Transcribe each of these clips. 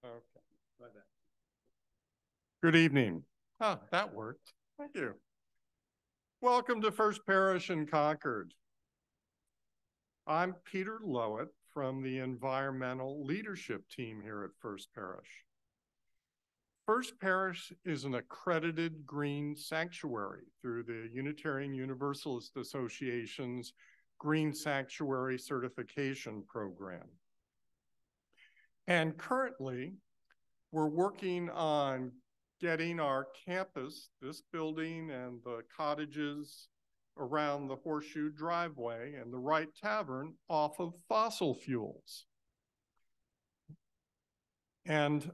Okay. Good evening. Oh, that worked. Thank you. Welcome to First Parish in Concord. I'm Peter Lowett from the Environmental Leadership Team here at First Parish. First Parish is an accredited green sanctuary through the Unitarian Universalist Association's Green Sanctuary Certification Program. And currently, we're working on getting our campus, this building and the cottages around the Horseshoe Driveway and the Wright Tavern off of fossil fuels. And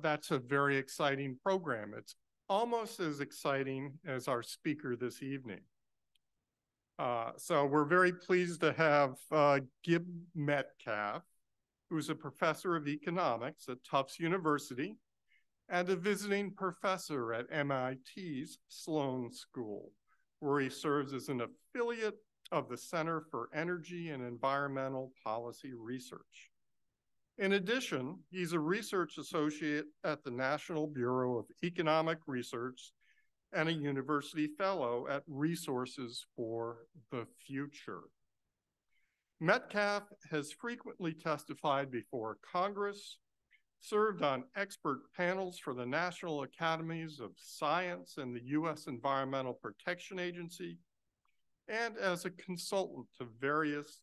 that's a very exciting program. It's almost as exciting as our speaker this evening. So we're very pleased to have Gib Metcalf, who's a professor of economics at Tufts University and a visiting professor at MIT's Sloan School, where he serves as an affiliate of the Center for Energy and Environmental Policy Research. In addition, he's a research associate at the National Bureau of Economic Research and a university fellow at Resources for the Future. Metcalf has frequently testified before Congress, served on expert panels for the National Academies of Science and the U.S. Environmental Protection Agency, and as a consultant to various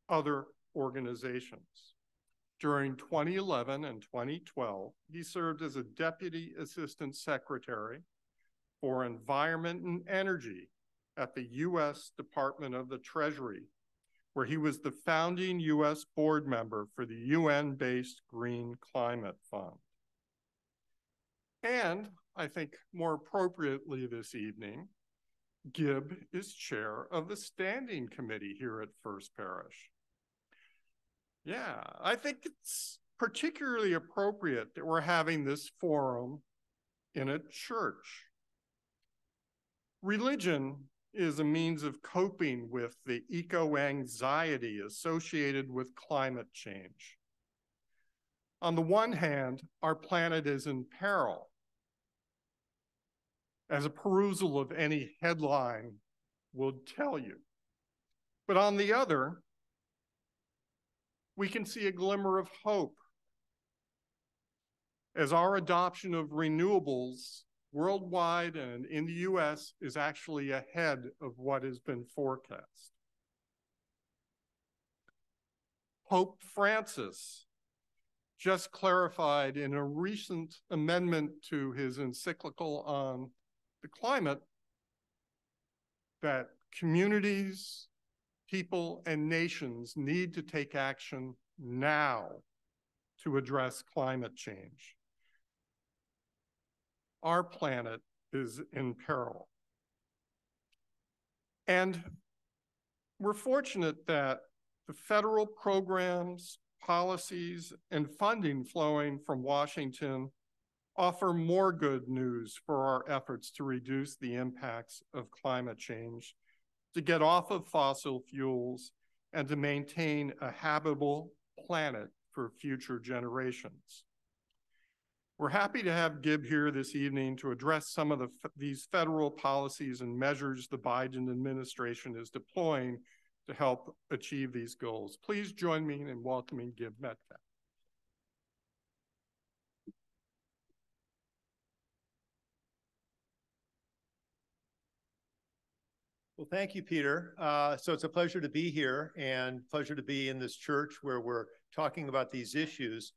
other organizations. During 2011 and 2012, he served as a Deputy Assistant Secretary for Environment and Energy at the U.S. Department of the Treasury, where he was the founding U.S. board member for the UN-based Green Climate Fund. And I think more appropriately this evening, Gib is chair of the standing committee here at First Parish. Yeah, I think it's particularly appropriate that we're having this forum in a church. Religion is a means of coping with the eco-anxiety associated with climate change. On the one hand, our planet is in peril, as a perusal of any headline will tell you. But on the other, we can see a glimmer of hope as our adoption of renewables worldwide and in the US is actually ahead of what has been forecast. Pope Francis just clarified in a recent amendment to his encyclical on the climate that communities, people, and nations need to take action now to address climate change. Our planet is in peril. And we're fortunate that the federal programs, policies, and funding flowing from Washington offer more good news for our efforts to reduce the impacts of climate change, to get off of fossil fuels, and to maintain a habitable planet for future generations. We're happy to have Gib here this evening to address some of these federal policies and measures the Biden administration is deploying to help achieve these goals. Please join me in welcoming Gib Metcalf. Well, thank you, Peter. So it's a pleasure to be here and pleasure to be in this church where we're talking about these issues.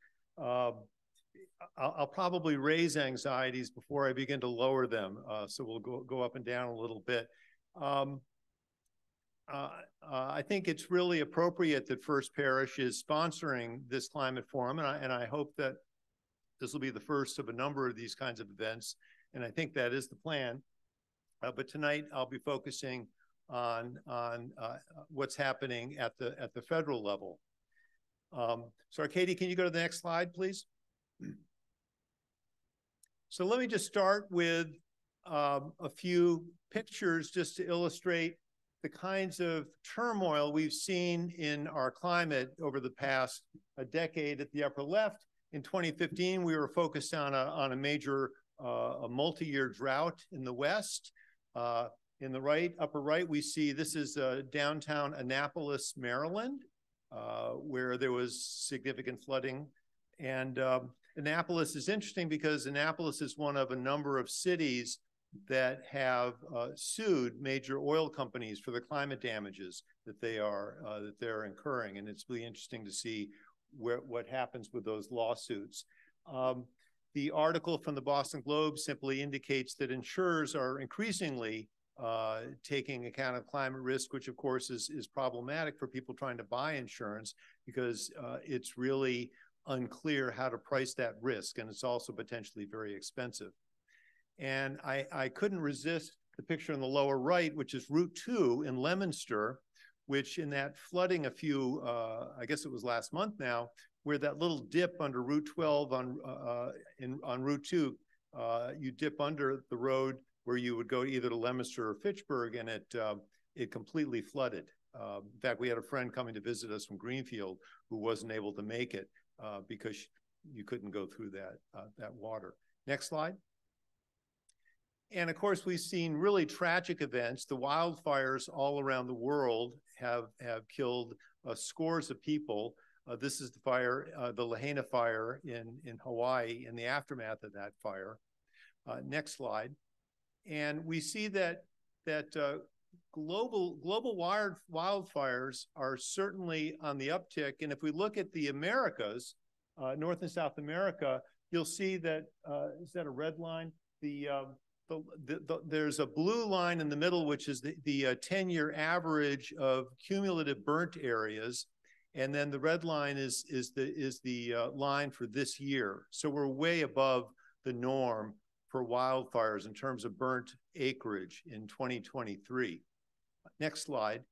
I'll probably raise anxieties before I begin to lower them. So we'll go up and down a little bit. I think it's really appropriate that First Parish is sponsoring this climate forum, and I hope that this will be the first of a number of these kinds of events, and I think that is the plan. But tonight I'll be focusing on what's happening at the federal level. So Katie, can you go to the next slide, please? So let me just start with a few pictures just to illustrate the kinds of turmoil we've seen in our climate over the past decade at the upper left, In 2015, we were focused on a major a multi-year drought in the West. In the upper right, we see this is downtown Annapolis, Maryland, where there was significant flooding. And Annapolis is interesting because Annapolis is one of a number of cities that have sued major oil companies for the climate damages that they're incurring, and it's really interesting to see what happens with those lawsuits. The article from the Boston Globe simply indicates that insurers are increasingly taking account of climate risk, which of course is problematic for people trying to buy insurance because it's really unclear how to price that risk, and it's also potentially very expensive. And I couldn't resist the picture on the lower right, which is Route 2 in Leominster, which in that flooding I guess it was last month now, where that little dip under Route 12 on Route 2, you dip under the road where you would go either to Leominster or Fitchburg, and it completely flooded. In fact, we had a friend coming to visit us from Greenfield who wasn't able to make it because you couldn't go through that water. Next slide. And of course, we've seen really tragic events. The wildfires all around the world have killed scores of people. This is the fire, the Lahaina fire in Hawaii, and the aftermath of that fire. Next slide. And we see that global wildfires are certainly on the uptick. And if we look at the Americas, North and South America, you'll see that is that a red line? There's a blue line in the middle, which is the 10-year average of cumulative burnt areas, and then the red line is the line for this year. So we're way above the norm for wildfires in terms of burnt acreage in 2023. Next slide,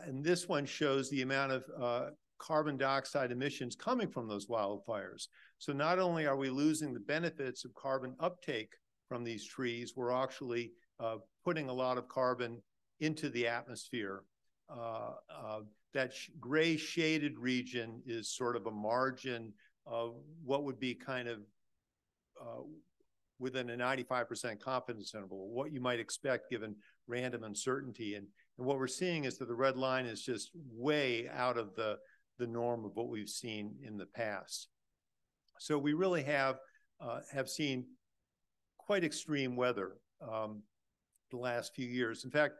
and this one shows the amount of carbon dioxide emissions coming from those wildfires. So not only are we losing the benefits of carbon uptake from these trees, we're actually putting a lot of carbon into the atmosphere. That gray shaded region is sort of a margin of what would be kind of within a 95% confidence interval, what you might expect given random uncertainty. And what we're seeing is that the red line is just way out of the norm of what we've seen in the past. So we really have seen quite extreme weather the last few years. In fact,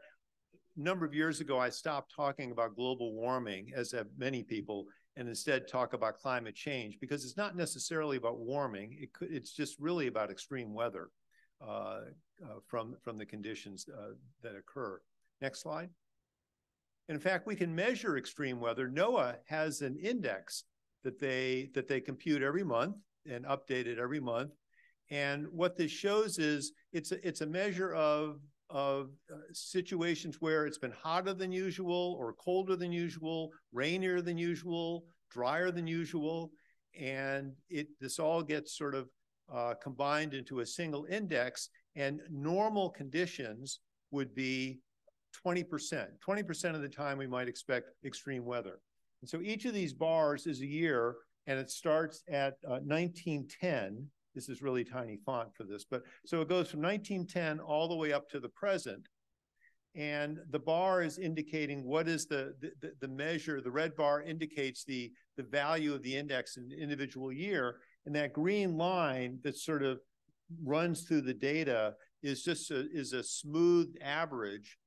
a number of years ago, I stopped talking about global warming, as have many people, and instead talk about climate change, because it's not necessarily about warming. It's just really about extreme weather from the conditions that occur. Next slide. And in fact, we can measure extreme weather. NOAA has an index that they compute every month and update it every month. And what this shows is it's a measure of situations where it's been hotter than usual or colder than usual, rainier than usual, drier than usual. And this all gets sort of combined into a single index, and normal conditions would be 20%. 20% of the time we might expect extreme weather. And so each of these bars is a year, and it starts at 1910. This is really tiny font for this, but so it goes from 1910 all the way up to the present. And the bar is indicating what is the measure. The red bar indicates the value of the index in an individual year. And that green line that sort of runs through the data is just a smooth average.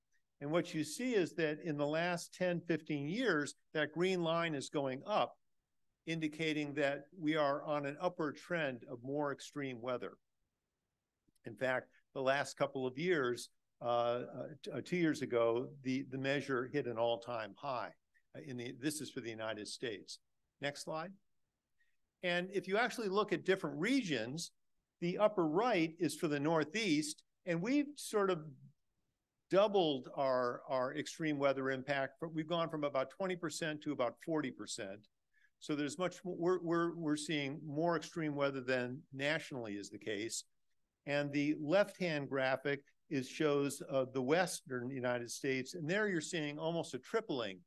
And what you see is that in the last 10, 15 years, that green line is going up, indicating that we are on an upward trend of more extreme weather. In fact, the last couple of years, 2 years ago, the measure hit an all-time high. This is for the United States. Next slide. And if you actually look at different regions, the upper right is for the Northeast, and we've sort of doubled our extreme weather impact. We've gone from about 20% to about 40%. So there's much more, we're seeing more extreme weather than nationally is the case. And the left-hand graphic shows the Western United States. And there you're seeing almost a tripling,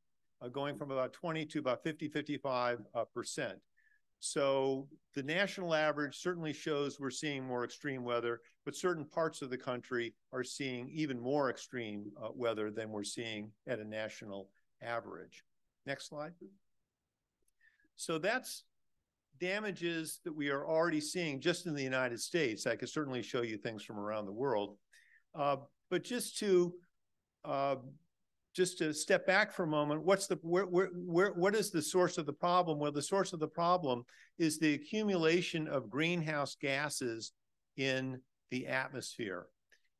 going from about 20 to about 50, 55%. So the national average certainly shows we're seeing more extreme weather, but certain parts of the country are seeing even more extreme weather than we're seeing at a national average. Next slide. So that's damages that we are already seeing just in the United States. I could certainly show you things from around the world. But just to step back for a moment, what is the source of the problem? Well, the source of the problem is the accumulation of greenhouse gases in the atmosphere.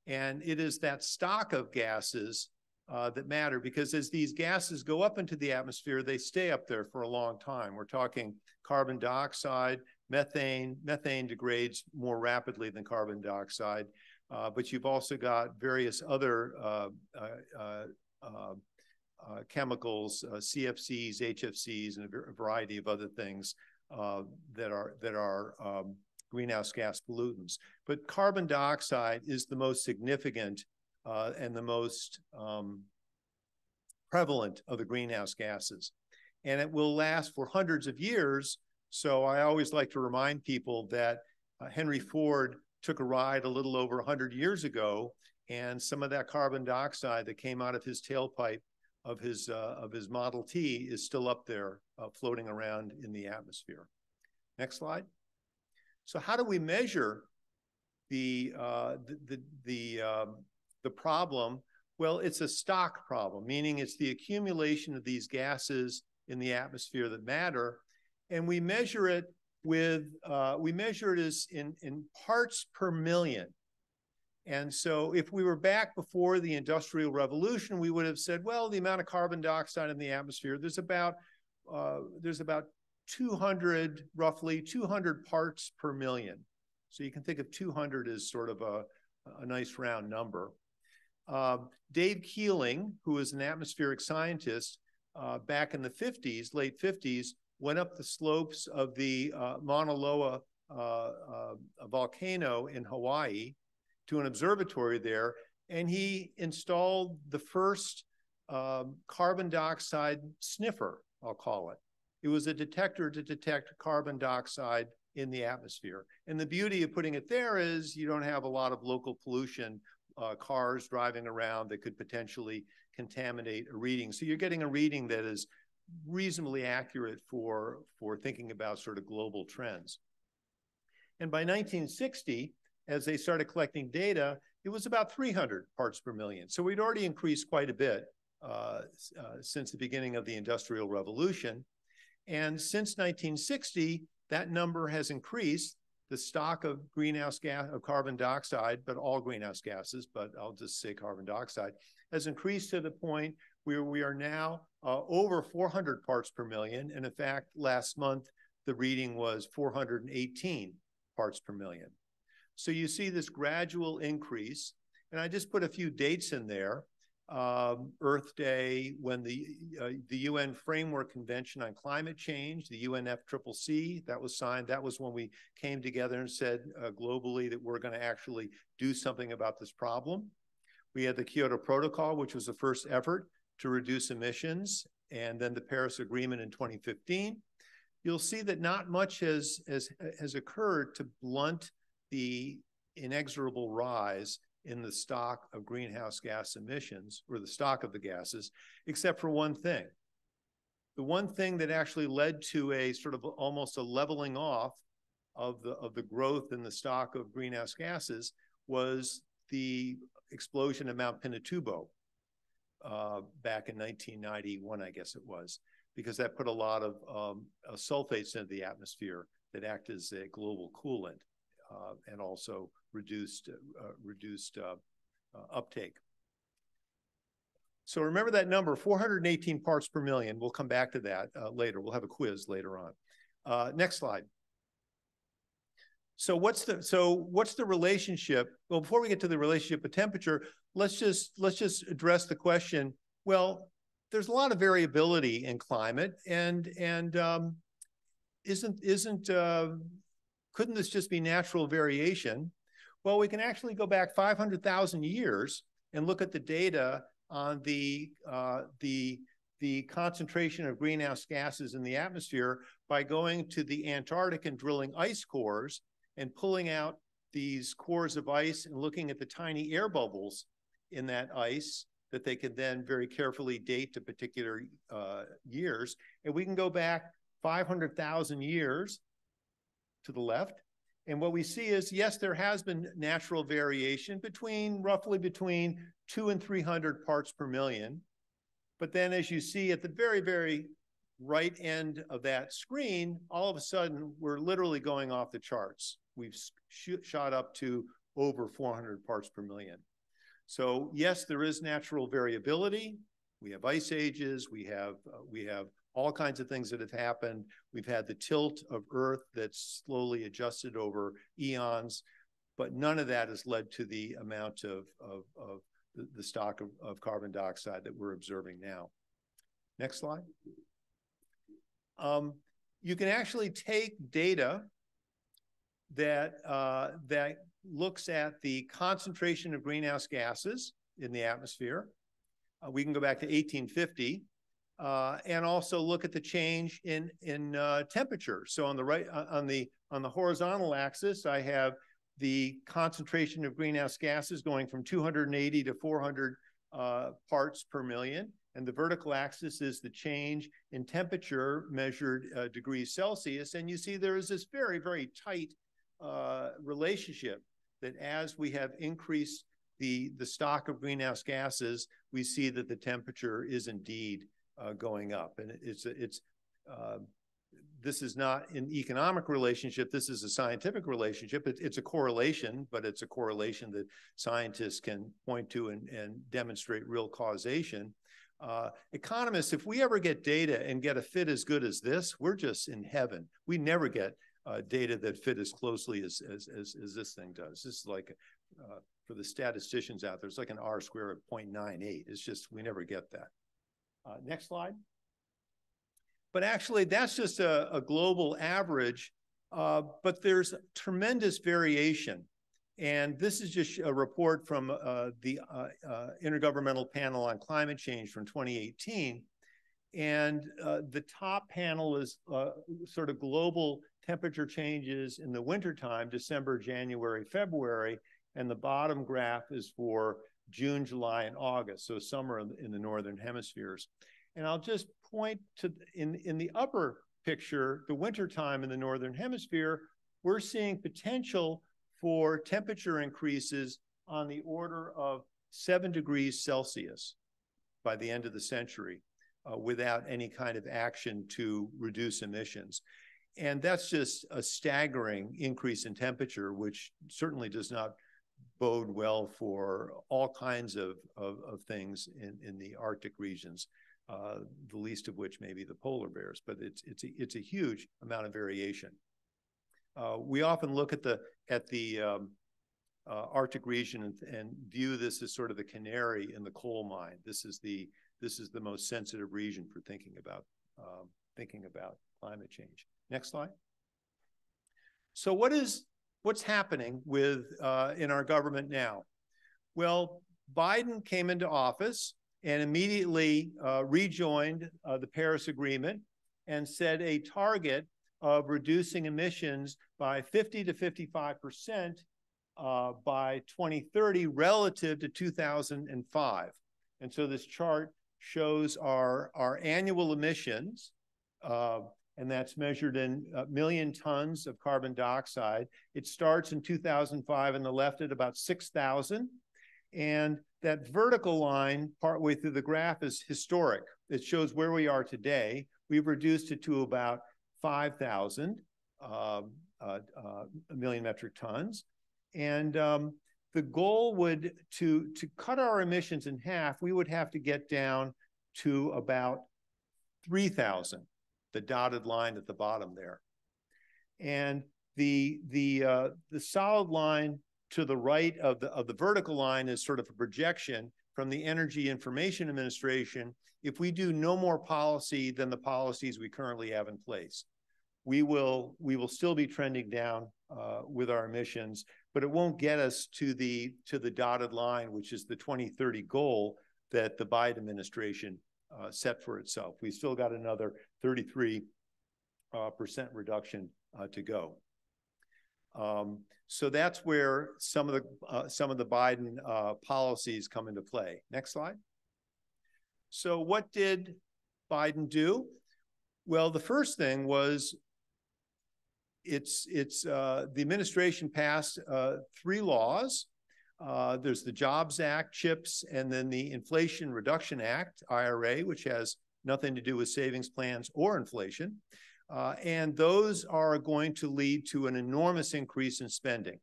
And it is that stock of gases that matter, because as these gases go up into the atmosphere, they stay up there for a long time. We're talking carbon dioxide, methane. Methane degrades more rapidly than carbon dioxide, but you've also got various other chemicals, CFCs, HFCs, and a variety of other things that are greenhouse gas pollutants. But carbon dioxide is the most significant and the most prevalent of the greenhouse gases. And it will last for hundreds of years. So I always like to remind people that Henry Ford took a ride a little over 100 years ago, and some of that carbon dioxide that came out of his tailpipe of his Model T is still up there floating around in the atmosphere. Next slide. So how do we measure the problem? Well, it's a stock problem, meaning it's the accumulation of these gases in the atmosphere that matter, and we measure it with as in parts per million. And so if we were back before the Industrial Revolution, we would have said, well, the amount of carbon dioxide in the atmosphere, there's about 200, roughly 200 parts per million. So you can think of 200 as sort of a nice round number. Dave Keeling, who is an atmospheric scientist, back in the 50s, late 50s, went up the slopes of the Mauna Loa volcano in Hawaii to an observatory there, and he installed the first carbon dioxide sniffer, I'll call it. It was a detector to detect carbon dioxide in the atmosphere. And the beauty of putting it there is you don't have a lot of local pollution, cars driving around that could potentially contaminate a reading. So you're getting a reading that is reasonably accurate for thinking about sort of global trends. And by 1960, as they started collecting data, it was about 300 parts per million. So we'd already increased quite a bit since the beginning of the Industrial Revolution. And since 1960, that number has increased. The stock of greenhouse gas, of carbon dioxide, but all greenhouse gases, but I'll just say carbon dioxide, has increased to the point where we are now over 400 parts per million. And in fact, last month, the reading was 418 parts per million. So you see this gradual increase, and I just put a few dates in there. Earth Day, when the UN Framework Convention on Climate Change, the UNFCCC, that was signed. That was when we came together and said globally that we're going to actually do something about this problem. We had the Kyoto Protocol, which was the first effort to reduce emissions, and then the Paris Agreement in 2015. You'll see that not much has occurred to blunt the inexorable rise in the stock of greenhouse gas emissions, or the stock of the gases, except for one thing. The one thing that actually led to a sort of almost a leveling off of the growth in the stock of greenhouse gases was the explosion of Mount Pinatubo back in 1991, I guess it was, because that put a lot of sulfates into the atmosphere that act as a global coolant. And also reduced uptake. So remember that number, 418 parts per million. We'll come back to that later. We'll have a quiz later on. Next slide. So what's the relationship? Well, before we get to the relationship with temperature, let's just address the question. Well, there's a lot of variability in climate, and couldn't this just be natural variation? Well, we can actually go back 500,000 years and look at the data on the the concentration of greenhouse gases in the atmosphere by going to the Antarctic and drilling ice cores and pulling out these cores of ice and looking at the tiny air bubbles in that ice that they can then very carefully date to particular years. And we can go back 500,000 years to the left. And what we see is, yes, there has been natural variation roughly between 200 and 300 parts per million. But then as you see at the very, very right end of that screen, all of a sudden, we're literally going off the charts. We've shot up to over 400 parts per million. So yes, there is natural variability. We have ice ages. We have all kinds of things that have happened. We've had the tilt of Earth that's slowly adjusted over eons, but none of that has led to the amount of the stock of carbon dioxide that we're observing now. Next slide. You can actually take data that looks at the concentration of greenhouse gases in the atmosphere. We can go back to 1850 and also look at the change in temperature. So on the right, on the horizontal axis, I have the concentration of greenhouse gases going from 280 to 400 parts per million. And the vertical axis is the change in temperature measured degrees Celsius. And you see there is this very, very tight relationship that as we have increased the stock of greenhouse gases, we see that the temperature is indeed going up. And this is not an economic relationship. This is a scientific relationship. It's a correlation, but it's a correlation that scientists can point to and demonstrate real causation. Economists, if we ever get data and get a fit as good as this, we're just in heaven. We never get data that fit as closely as this thing does. This is like, for the statisticians out there, it's like an R square of 0.98. It's just, we never get that. Next slide. But actually, that's just a global average, but there's tremendous variation. And this is just a report from the Intergovernmental Panel on Climate Change from 2018. And the top panel is sort of global temperature changes in the wintertime, December, January, February. And the bottom graph is for June, July, and August, so summer in the northern hemispheres. And I'll just point to, in the upper picture, the wintertime in the northern hemisphere, we're seeing potential for temperature increases on the order of 7 degrees Celsius by the end of the century without any kind of action to reduce emissions. And that's just a staggering increase in temperature, which certainly does not bode well for all kinds of things in the Arctic regions, the least of which may be the polar bears, but it's a huge amount of variation. We often look at the Arctic region and view this as sort of the canary in the coal mine. This is the most sensitive region for thinking about climate change. Next slide. So what's happening with in our government now? Well, Biden came into office and immediately rejoined the Paris Agreement and set a target of reducing emissions by 50 to 55% by 2030 relative to 2005. And so this chart shows our annual emissions, and that's measured in million tons of carbon dioxide. It starts in 2005 on the left at about 6,000. And that vertical line partway through the graph is historic. It shows where we are today. We've reduced it to about 5,000 million metric tons. And the goal would, to cut our emissions in half, we would have to get down to about 3,000, the dotted line at the bottom there. And the solid line to the right of the vertical line is sort of a projection from the Energy Information Administration. If we do no more policy than the policies we currently have in place, we will still be trending down with our emissions, but it won't get us to the dotted line, which is the 2030 goal that the Biden administration set for itself. We've still got another 33% reduction to go. So that's where some of the Biden policies come into play. Next slide. So what did Biden do? Well, the first thing was the administration passed 3 laws. There's the Jobs Act, CHIPS, and then the Inflation Reduction Act, IRA, which has nothing to do with savings plans or inflation. And those are going to lead to an enormous increase in spending.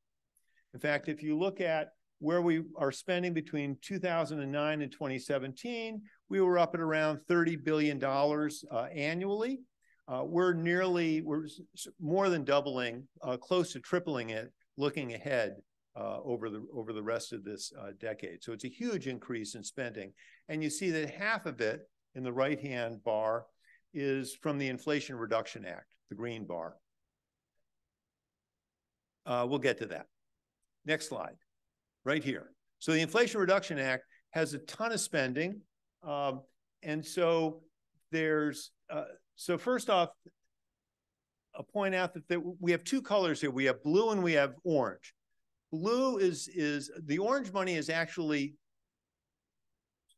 In fact, if you look at where we are spending between 2009 and 2017, we were up at around $30 billion annually. We're more than doubling, close to tripling it, looking ahead over the rest of this decade. So it's a huge increase in spending. And you see that half of it in the right-hand bar is from the Inflation Reduction Act, the green bar. We'll get to that. Next slide, right here. So the Inflation Reduction Act has a ton of spending. And so there's, so first off, I'll point out that we have 2 colors here. We have blue and we have orange. Blue is the orange money is actually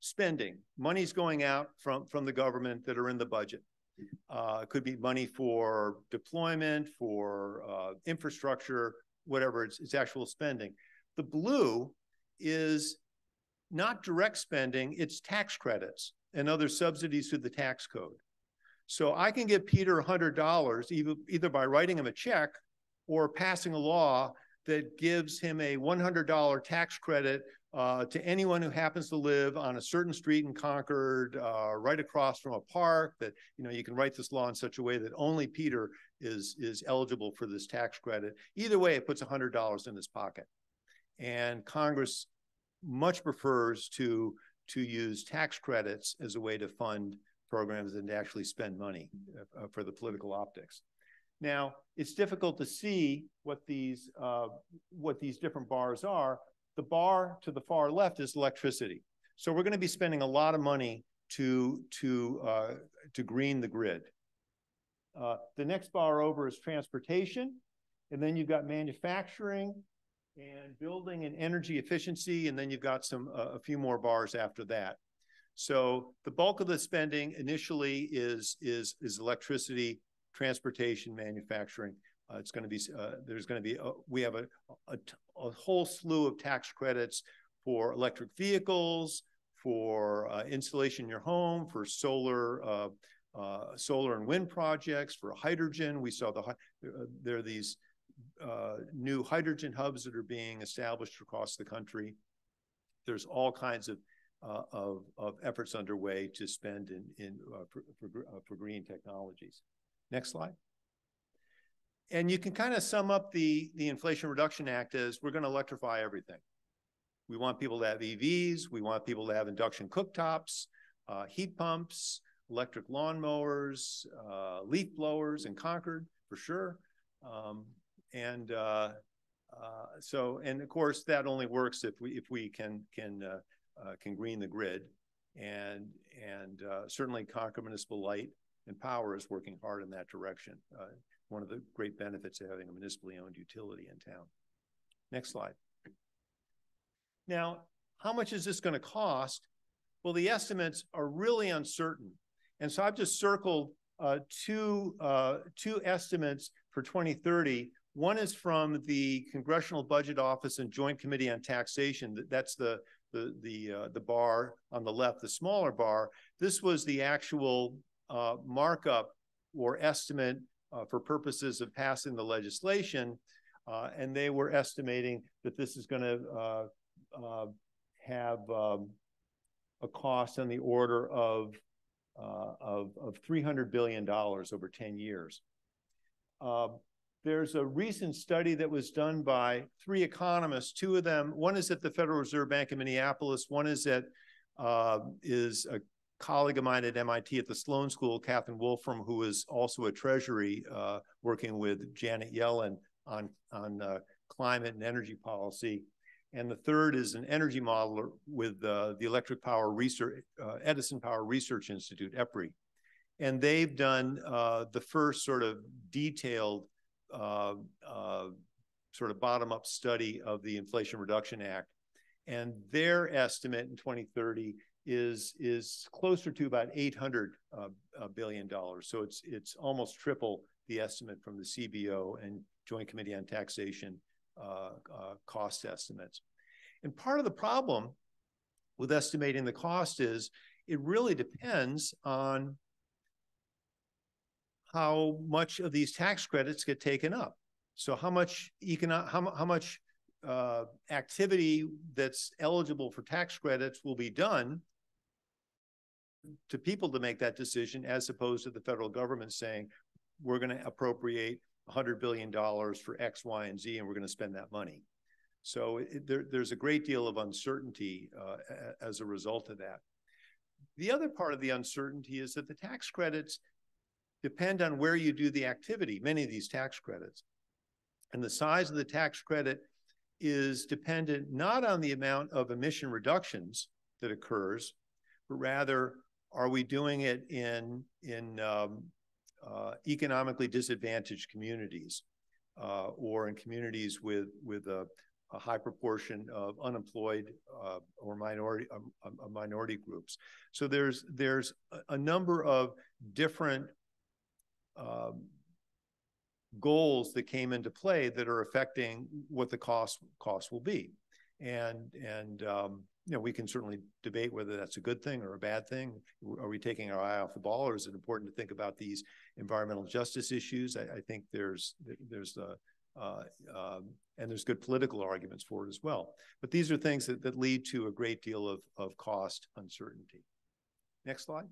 spending. Money's going out from the government that are in the budget. It could be money for deployment, for infrastructure, whatever, it's actual spending. The blue is not direct spending, it's tax credits and other subsidies through the tax code. So I can give Peter $100 either by writing him a check or passing a law that gives him a $100 tax credit to anyone who happens to live on a certain street in Concord, right across from a park, that, you know, you can write this law in such a way that only Peter is eligible for this tax credit. Either way, it puts $100 in his pocket. And Congress much prefers to use tax credits as a way to fund programs than to actually spend money for the political optics. Now, it's difficult to see what these different bars are. The bar to the far left is electricity. So we're going to be spending a lot of money to green the grid. The next bar over is transportation, and then you've got manufacturing and building and energy efficiency, and then you've got a few more bars after that. So the bulk of the spending initially is electricity, transportation, manufacturing. It's going to be we have a whole slew of tax credits for electric vehicles, for installation in your home, for solar and wind projects, for hydrogen. We saw there are these new hydrogen hubs that are being established across the country. There's all kinds of efforts underway to spend for green technologies. Next slide. And you can kind of sum up the Inflation Reduction Act as we're going to electrify everything. We want people to have EVs. We want people to have induction cooktops, heat pumps, electric lawnmowers, leaf blowers in Concord for sure. And of course that only works if we can green the grid, and certainly Concord Municipal Light and Power is working hard in that direction. One of the great benefits of having a municipally owned utility in town. Next slide. Now, how much is this going to cost? Well, the estimates are really uncertain. And so I've just circled two estimates for 2030. One is from the Congressional Budget Office and Joint Committee on Taxation. That's the bar on the left, the smaller bar. This was the actual markup or estimate for purposes of passing the legislation, and they were estimating that this is going to have a cost on the order of $300 billion over 10 years. There's a recent study that was done by 3 economists. 2 of them, one is at the Federal Reserve Bank in Minneapolis, one is a colleague of mine at MIT at the Sloan School, Catherine Wolfram, who is also at Treasury working with Janet Yellen on climate and energy policy. And the third is an energy modeler with the Electric Power Research, Edison Power Research Institute, EPRI. And they've done the first sort of detailed sort of bottom-up study of the Inflation Reduction Act. And their estimate in 2030 is closer to about $800 billion. So it's almost triple the estimate from the CBO and Joint Committee on Taxation cost estimates. And part of the problem with estimating the cost is it really depends on how much of these tax credits get taken up. So how much activity that's eligible for tax credits will be done to people to make that decision, as opposed to the federal government saying, we're going to appropriate $100 billion for X, Y, and Z, and we're going to spend that money. So there's a great deal of uncertainty as a result of that. The other part of the uncertainty is that the tax credits depend on where you do the activity, many of these tax credits. And the size of the tax credit is dependent not on the amount of emission reductions that occurs, but rather, are we doing it in economically disadvantaged communities or in communities with a high proportion of unemployed or minority groups. So there's a number of different goals that came into play that are affecting what the cost will be. And you know, we can certainly debate whether that's a good thing or a bad thing. Are we taking our eye off the ball, or is it important to think about these environmental justice issues? I think there's good political arguments for it as well. But these are things that lead to a great deal of cost uncertainty. Next slide.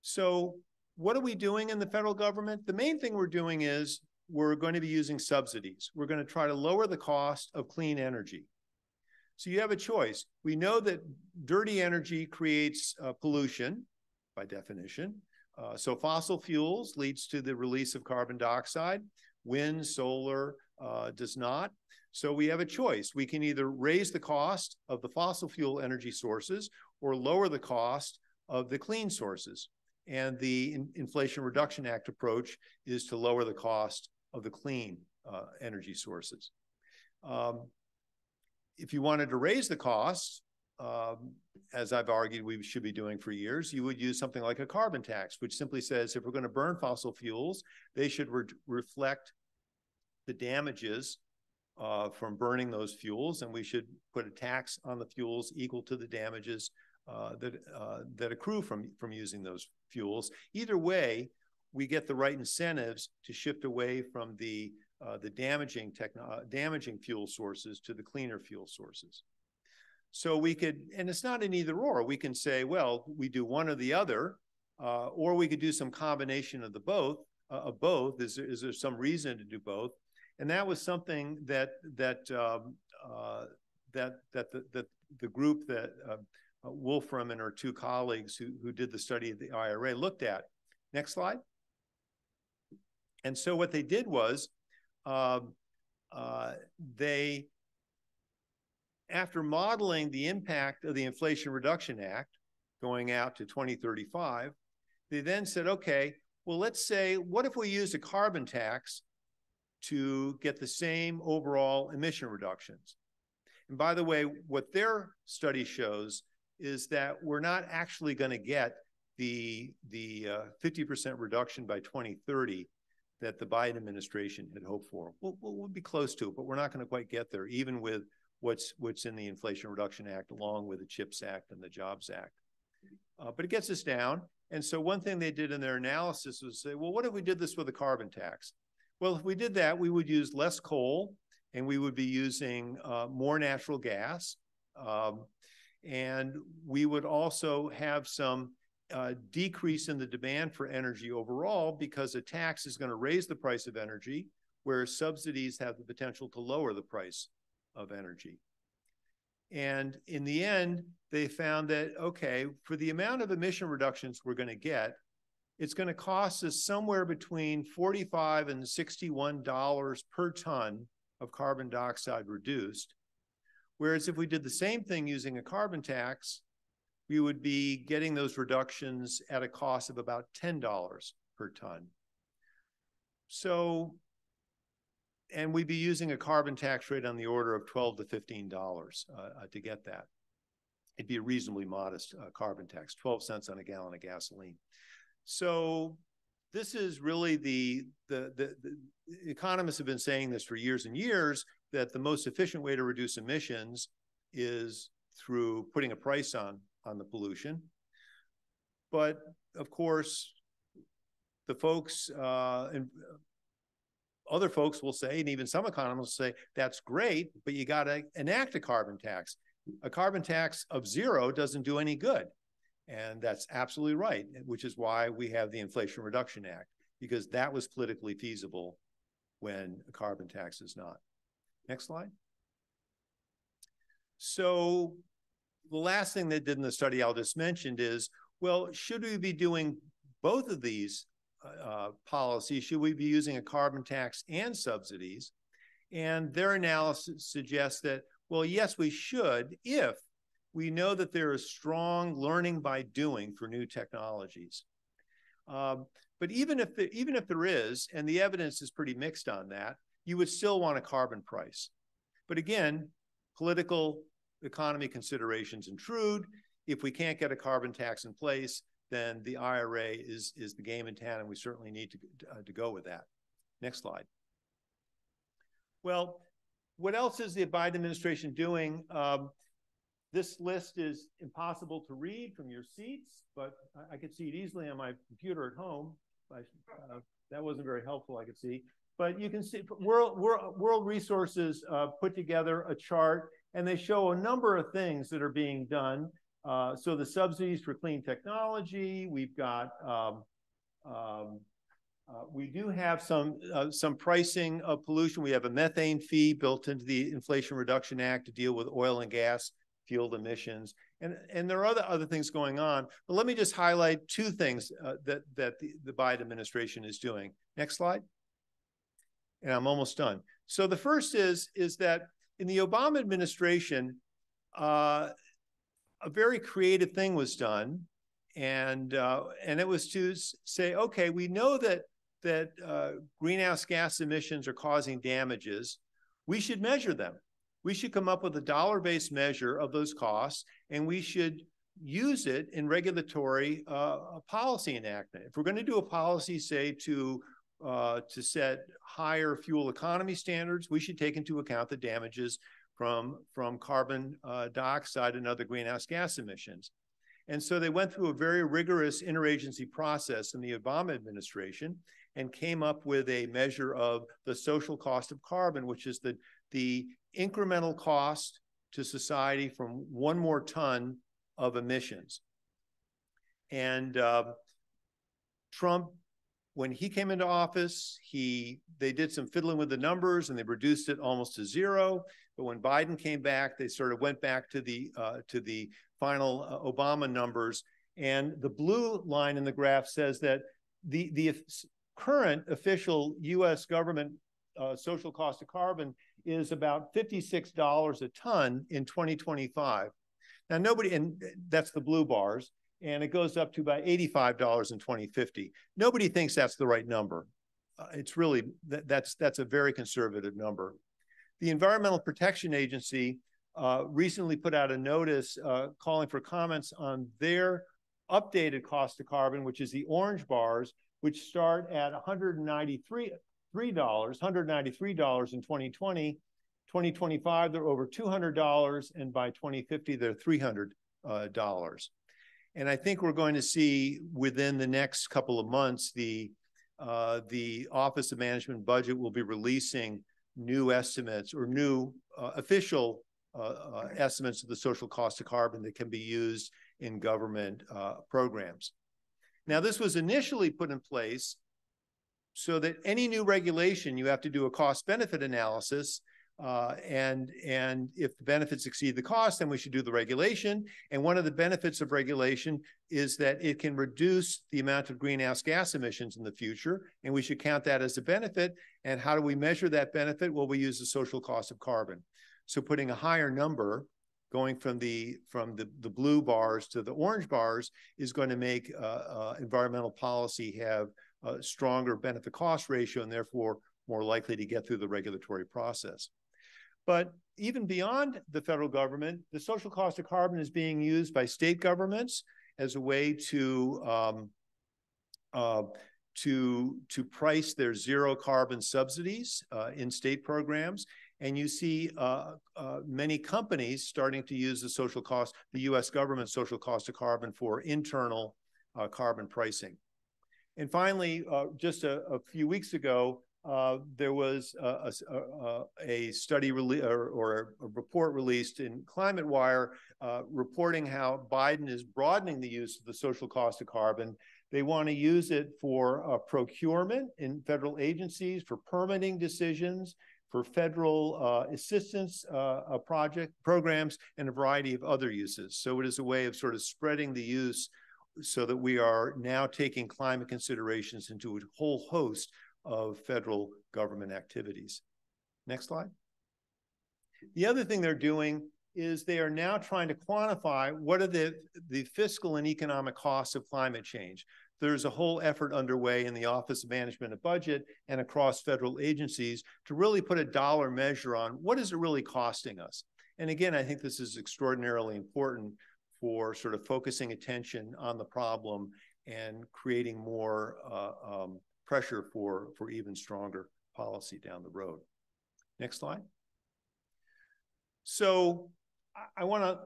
So what are we doing in the federal government? The main thing we're doing is we're going to be using subsidies. We're going to try to lower the cost of clean energy. So you have a choice. We know that dirty energy creates pollution by definition. So fossil fuels leads to the release of carbon dioxide. Wind, solar does not. So we have a choice. We can either raise the cost of the fossil fuel energy sources or lower the cost of the clean sources. And the Inflation Reduction Act approach is to lower the cost of the clean energy sources. If you wanted to raise the cost, as I've argued we should be doing for years, you would use something like a carbon tax, which simply says if we're going to burn fossil fuels, they should reflect the damages from burning those fuels, and we should put a tax on the fuels equal to the damages that accrue from using those fuels. Either way, we get the right incentives to shift away from the damaging fuel sources to the cleaner fuel sources. So we could, and it's not an either or, we can say, well, we do one or the other, or we could do some combination of both. Is there some reason to do both? And that was something that the group that Wolfram and her two colleagues who did the study of the IRA looked at. Next slide. And so what they did was they, after modeling the impact of the Inflation Reduction Act going out to 2035, they then said, okay, well, let's say, what if we used a carbon tax to get the same overall emission reductions? And by the way, what their study shows is that we're not actually going to get the 50% reduction by 2030 that the Biden administration had hoped for. We'll be close to it, but we're not going to quite get there, even with what's in the Inflation Reduction Act, along with the CHIPS Act and the Jobs Act. But it gets us down. And so one thing they did in their analysis was say, well, what if we did this with a carbon tax? Well, if we did that, we would use less coal, and we would be using more natural gas. And we would also have some decrease in the demand for energy overall, because a tax is going to raise the price of energy, whereas subsidies have the potential to lower the price of energy. And in the end, they found that, okay, for the amount of emission reductions we're going to get, it's going to cost us somewhere between $45 and $61 per ton of carbon dioxide reduced. Whereas if we did the same thing using a carbon tax, we would be getting those reductions at a cost of about $10 per ton. So, and we'd be using a carbon tax rate on the order of $12 to $15 to get that. It'd be a reasonably modest carbon tax, 12 cents on a gallon of gasoline. So this is really the economists have been saying this for years and years, that the most efficient way to reduce emissions is through putting a price on the pollution. But of course, the folks and other folks will say, and even some economists will say, that's great, but you got to enact a carbon tax. A carbon tax of zero doesn't do any good. And that's absolutely right, which is why we have the Inflation Reduction Act, because that was politically feasible when a carbon tax is not. Next slide. So the last thing they did in the study I'll just mention is, well, should we be doing both of these policies? Should we be using a carbon tax and subsidies? And their analysis suggests that, well, yes, we should, if we know that there is strong learning by doing for new technologies. But even if there is, and the evidence is pretty mixed on that, you would still want a carbon price. But again, political economy considerations intrude. If we can't get a carbon tax in place, then the IRA is the game in town, and we certainly need to go with that. Next slide. Well, what else is the Biden administration doing? This list is impossible to read from your seats, but I could see it easily on my computer at home. That wasn't very helpful, I could see. But you can see World Resources put together a chart, and they show a number of things that are being done. So the subsidies for clean technology, we've got, we do have some pricing of pollution. We have a methane fee built into the Inflation Reduction Act to deal with oil and gas field emissions. And there are other things going on. But let me just highlight two things that the Biden administration is doing. Next slide. And I'm almost done. So the first is that in the Obama administration, a very creative thing was done, and it was to say, okay, we know that greenhouse gas emissions are causing damages. We should measure them. We should come up with a dollar-based measure of those costs, and we should use it in regulatory policy enactment. If we're going to do a policy, say, to set higher fuel economy standards, we should take into account the damages from carbon dioxide and other greenhouse gas emissions. And so they went through a very rigorous interagency process in the Obama administration and came up with a measure of the social cost of carbon, which is the incremental cost to society from one more ton of emissions. And Trump, when he came into office, they did some fiddling with the numbers and they reduced it almost to zero. But when Biden came back, they sort of went back to the final Obama numbers. And the blue line in the graph says that the current official U.S. government social cost of carbon is about $56 a ton in 2025. Now and that's the blue bars, and it goes up to about $85 in 2050. Nobody thinks that's the right number. It's really, that's a very conservative number. The Environmental Protection Agency recently put out a notice calling for comments on their updated cost of carbon, which is the orange bars, which start at $193 in 2020. 2025, they're over $200, and by 2050, they're $300. And I think we're going to see within the next couple of months, the Office of Management and Budget will be releasing new estimates or new official estimates of the social cost of carbon that can be used in government programs. Now, this was initially put in place so that any new regulation, you have to do a cost-benefit analysis, and if the benefits exceed the cost, then we should do the regulation. And one of the benefits of regulation is that it can reduce the amount of greenhouse gas emissions in the future, and we should count that as a benefit. And how do we measure that benefit? Well, we use the social cost of carbon. So putting a higher number, going from the blue bars to the orange bars, is going to make environmental policy have a stronger benefit-cost ratio and therefore more likely to get through the regulatory process. But even beyond the federal government, the social cost of carbon is being used by state governments as a way to price their zero carbon subsidies in state programs. And you see many companies starting to use the U.S. government social cost of carbon for internal carbon pricing. And finally, just a few weeks ago, there was a study or a report released in Climate Wire reporting how Biden is broadening the use of the social cost of carbon. They want to use it for procurement in federal agencies, for permitting decisions, for federal assistance programs, and a variety of other uses. So it is a way of sort of spreading the use so that we are now taking climate considerations into a whole host of federal government activities. Next slide. The other thing they're doing is they are now trying to quantify what are the fiscal and economic costs of climate change. There's a whole effort underway in the Office of Management and Budget and across federal agencies to really put a dollar measure on what is it really costing us. And again, I think this is extraordinarily important for sort of focusing attention on the problem and creating more pressure for even stronger policy down the road. Next slide. So I want to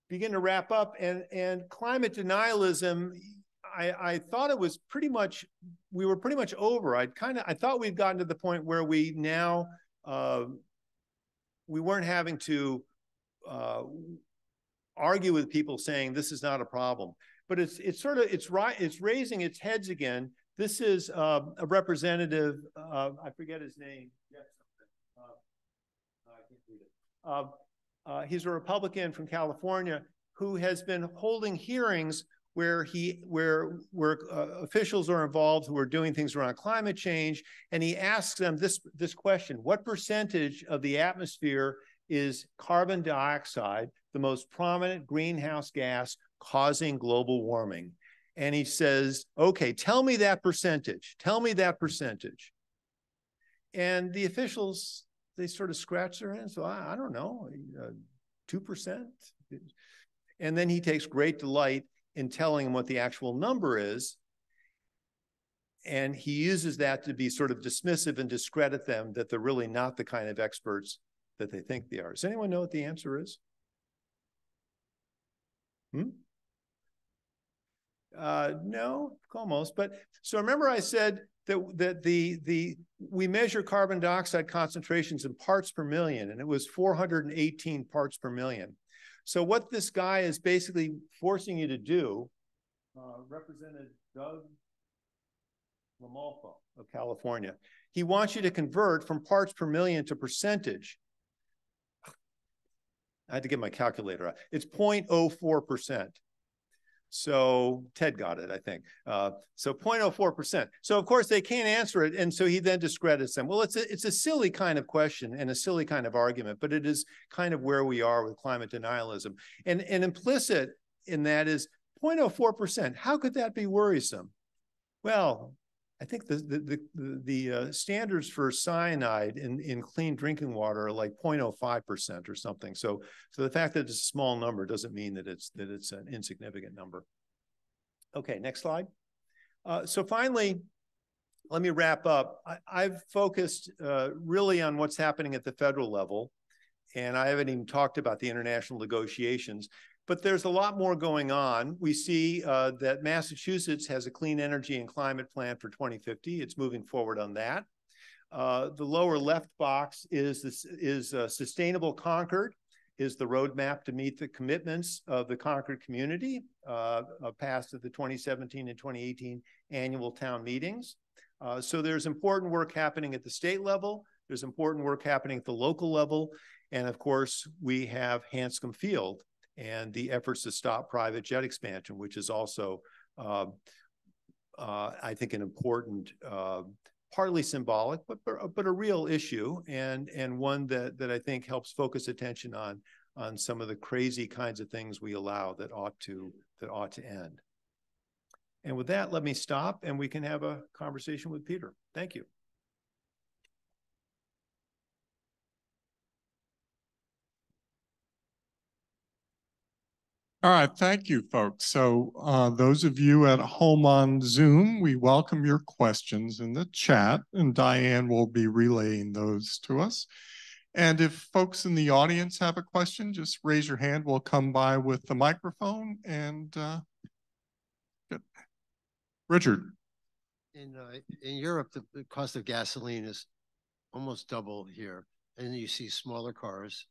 begin to wrap up, and climate denialism, I thought it was we were pretty much over. I thought we'd gotten to the point where we now, we weren't having to argue with people saying this is not a problem, but it's raising its heads again. This is a representative, I forget his name. I can't read it. He's a Republican from California who has been holding hearings where officials are involved who are doing things around climate change, and he asks them this question: what percentage of the atmosphere is carbon dioxide, the most prominent greenhouse gas causing global warming? And he says, okay, tell me that percentage. Tell me that percentage. And the officials, they sort of scratch their heads. So I don't know, 2%? And then he takes great delight in telling them what the actual number is. And he uses that to be sort of dismissive and discredit them, that they're really not the kind of experts that they think they are. Does anyone know what the answer is? No, almost. But so remember I said that we measure carbon dioxide concentrations in parts per million, and it was 418 parts per million. So what this guy is basically forcing you to do, Representative Doug Lamalfa of California, he wants you to convert from parts per million to percentage. I had to get my calculator out. It's 0.04%. So Ted got it, I think. So 0.04%. So of course they can't answer it, and so he then discredits them. Well, it's a silly kind of question and a silly kind of argument, but it is kind of where we are with climate denialism. And implicit in that is 0.04%. How could that be worrisome? Well, I think the standards for cyanide in clean drinking water are like 0.05% or something. So the fact that it's a small number doesn't mean that it's an insignificant number. Okay, next slide. So finally, let me wrap up. I've focused really on what's happening at the federal level, and I haven't even talked about the international negotiations. But there's a lot more going on. We see that Massachusetts has a clean energy and climate plan for 2050. It's moving forward on that. The lower left box is Sustainable Concord, is the roadmap to meet the commitments of the Concord community passed at the 2017 and 2018 annual town meetings. So there's important work happening at the state level. There's important work happening at the local level. And of course, we have Hanscom Field and the efforts to stop private jet expansion, which is also, I think, an important partly symbolic, but a real issue, and one that I think helps focus attention on some of the crazy kinds of things we allow that ought to end. And with that, let me stop, and we can have a conversation with Peter. Thank you. All right, thank you, folks. So those of you at home on Zoom, we welcome your questions in the chat, and Diane will be relaying those to us. And if folks in the audience have a question, just raise your hand. We'll come by with the microphone. And good. Richard. In Europe, the cost of gasoline is almost double here. And you see smaller cars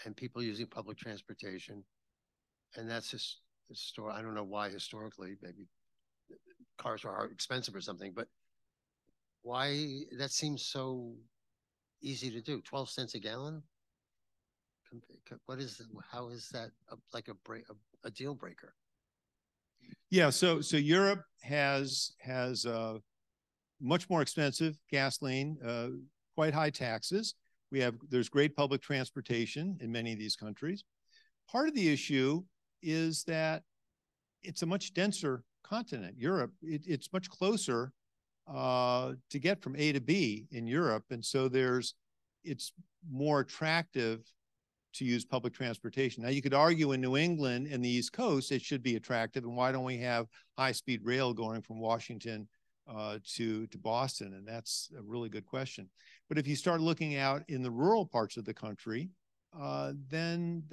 and people using public transportation. And that's just I don't know why historically, maybe cars are expensive or something, but why that seems so easy to do? 12 cents a gallon? How is that like a deal breaker? Yeah, so Europe has much more expensive gasoline, quite high taxes. There's great public transportation in many of these countries. Part of the issue is that it's a much denser continent. Europe, it's much closer to get from A to B in Europe, and so it's more attractive to use public transportation. Now, you could argue in New England and the East Coast, it should be attractive, and why don't we have high-speed rail going from Washington to Boston? And that's a really good question. But if you start looking out in the rural parts of the country, then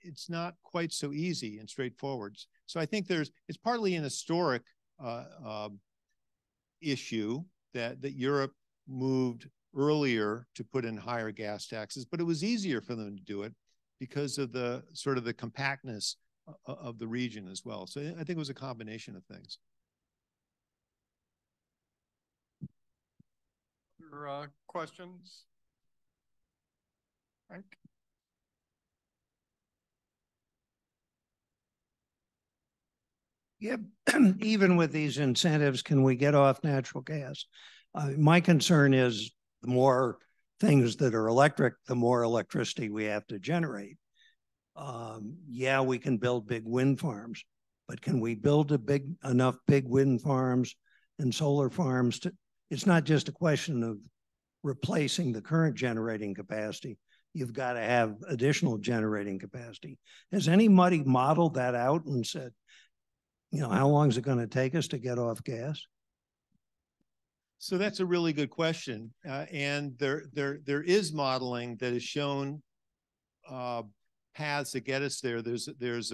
it's not quite so easy and straightforward. So I think it's partly an historic issue that Europe moved earlier to put in higher gas taxes, but it was easier for them to do it because of the sort of the compactness of the region as well. So I think it was a combination of things. Other questions? Frank? Yeah, even with these incentives, can we get off natural gas? My concern is the more things that are electric, the more electricity we have to generate. Yeah, we can build big wind farms, but can we build enough big wind farms and solar farms it's not just a question of replacing the current generating capacity. You've got to have additional generating capacity. Has anybody modeled that out and said, how long is it going to take us to get off gas? So that's a really good question. And there is modeling that has shown paths that get us there. There's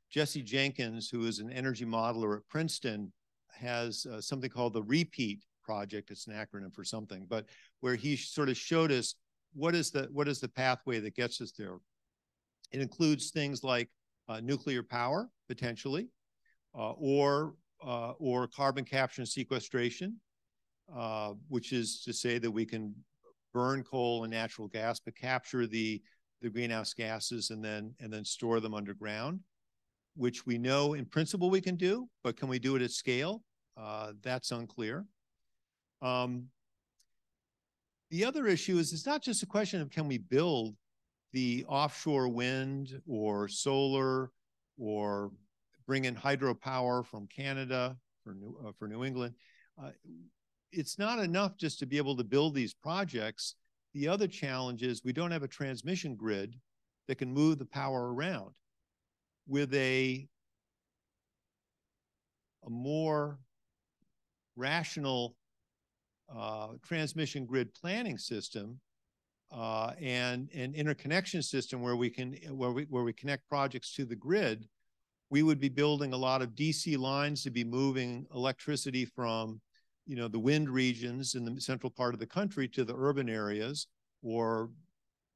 Jesse Jenkins, who is an energy modeler at Princeton, has something called the REPEAT project. It's an acronym for something, but where he sort of showed us what is the pathway that gets us there. It includes things like nuclear power, potentially, or carbon capture and sequestration, which is to say that we can burn coal and natural gas, but capture the greenhouse gases and then store them underground, which we know in principle we can do, but can we do it at scale? That's unclear. The other issue is it's not just a question of can we build the offshore wind or solar or bring in hydropower from Canada for New England. It's not enough just to be able to build these projects. The other challenge is we don't have a transmission grid that can move the power around. With a more rational transmission grid planning system and an interconnection system where we connect projects to the grid, we would be building a lot of DC lines to be moving electricity from the wind regions in the central part of the country to the urban areas, or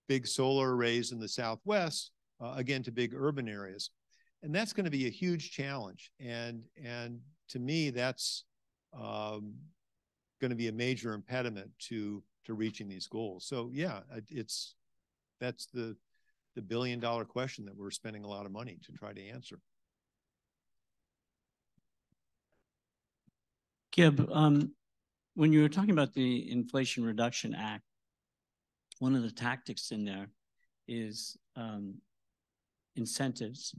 big solar arrays in the Southwest, again, to big urban areas. And that's going to be a huge challenge. And to me, that's going to be a major impediment to reaching these goals. So yeah, that's the billion-dollar question that we're spending a lot of money to try to answer. Gib, when you were talking about the Inflation Reduction Act, one of the tactics in there is incentives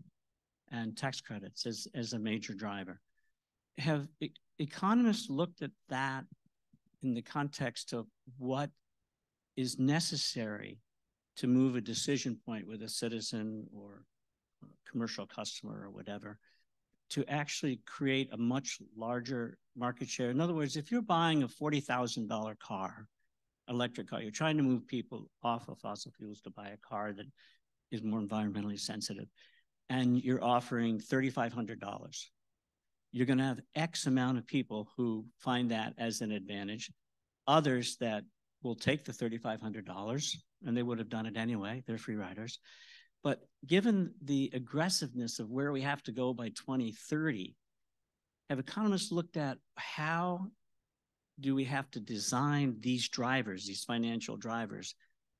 and tax credits as a major driver. Have economists looked at that in the context of what is necessary to move a decision point with a citizen or a commercial customer or whatever to actually create a much larger market share? In other words, if you're buying a $40,000 car, electric car, you're trying to move people off of fossil fuels to buy a car that is more environmentally sensitive, and you're offering $3,500. You're going to have X amount of people who find that as an advantage, others that will take the $3,500, and they would have done it anyway. They're free riders. But given the aggressiveness of where we have to go by 2030, have economists looked at how do we have to design these drivers, these financial drivers,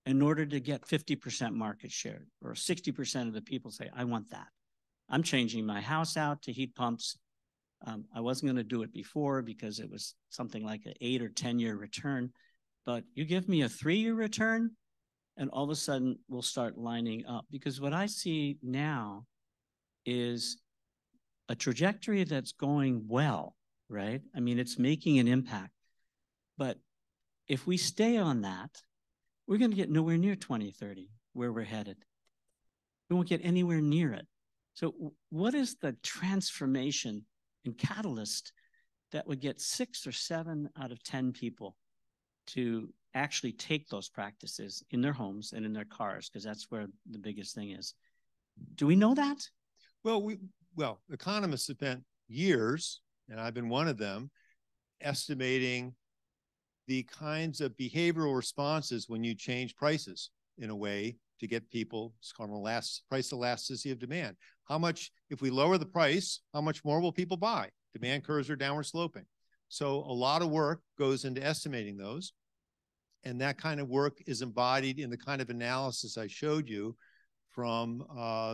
in order to get 50% market share, or 60% of the people say, I want that. I'm changing my house out to heat pumps. I wasn't going to do it before because it was something like an 8 or 10-year return, but you give me a 3-year return, and all of a sudden we'll start lining up. Because what I see now is a trajectory that's going well, right? I mean, it's making an impact. But if we stay on that, we're going to get nowhere near 2030 where we're headed. We won't get anywhere near it. So what is the transformation and catalyst that would get 6 or 7 out of 10 people to actually take those practices in their homes and in their cars? Because that's where the biggest thing is. Do we know that? Well, economists have spent years, and I've been one of them, estimating the kinds of behavioral responses when you change prices in a way to get people, it's called price elasticity of demand. How much, if we lower the price, how much more will people buy? Demand curves are downward sloping. So a lot of work goes into estimating those. And that kind of work is embodied in the kind of analysis I showed you from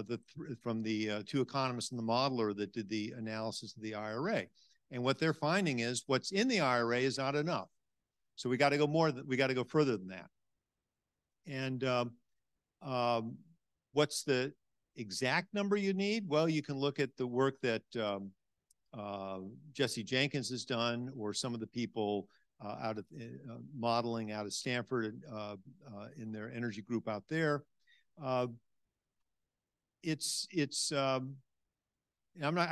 the two economists and the modeler that did the analysis of the IRA. And what they're finding is what's in the IRA is not enough. So we got to go further than that. And what's the exact number you need? Well, you can look at the work that Jesse Jenkins has done, or some of the people out of modeling out of Stanford in their energy group out there. I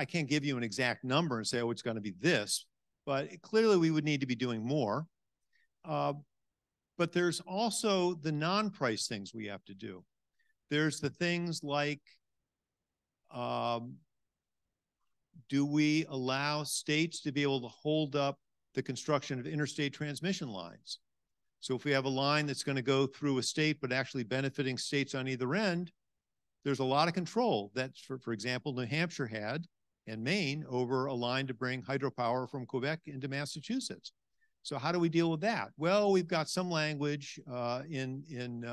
can't give you an exact number and say, oh, it's going to be this, but clearly we would need to be doing more. But there's also the non-price things we have to do. There's the things like, do we allow states to be able to hold up the construction of interstate transmission lines? So if we have a line that's going to go through a state, but actually benefiting states on either end, there's a lot of control that, for example, New Hampshire had and Maine over a line to bring hydropower from Quebec into Massachusetts. So how do we deal with that? Well, we've got some language in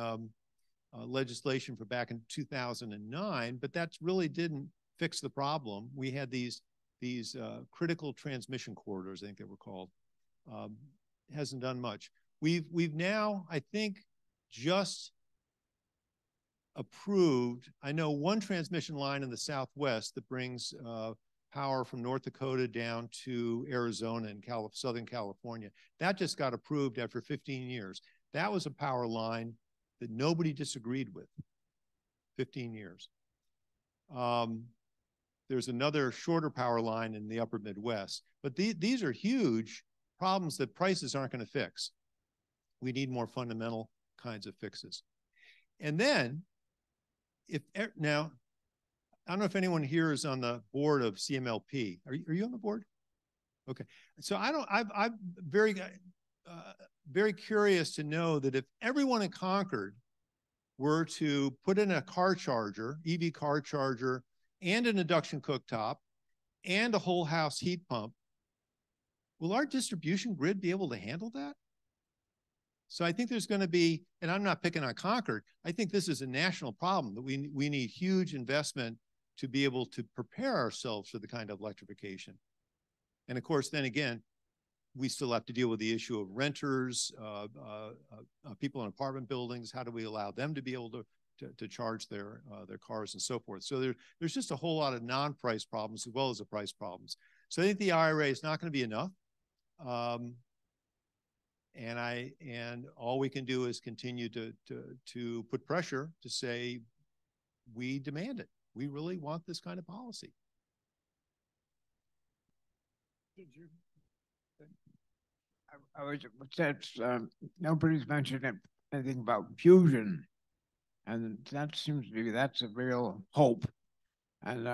legislation for back in 2009, but that really didn't fix the problem. We had these critical transmission corridors, I think they were called. Hasn't done much. We've now, I think, just approved, I know, one transmission line in the Southwest that brings power from North Dakota down to Arizona and Southern California. That just got approved after 15 years. That was a power line that nobody disagreed with. 15 years. There's another shorter power line in the upper Midwest. But these are huge problems that prices aren't going to fix. We need more fundamental kinds of fixes. And then, now, I don't know if anyone here is on the board of CMLP. Are you on the board? Okay. So I'm very curious to know that if everyone in Concord were to put in a car charger, EV car charger, and an induction cooktop, and a whole house heat pump, will our distribution grid be able to handle that? So I think there's going to be, and I'm not picking on Concord, I think this is a national problem that we need huge investment to be able to prepare ourselves for the kind of electrification. And of course, then again, we still have to deal with the issue of renters, people in apartment buildings. How do we allow them to be able to charge their cars and so forth? So there's just a whole lot of non-price problems as well as the price problems. So I think the IRA is not going to be enough. And all we can do is continue to put pressure to say, we demand it. We really want this kind of policy. I was that's nobody's mentioned anything about fusion, and that seems to be that's a real hope. And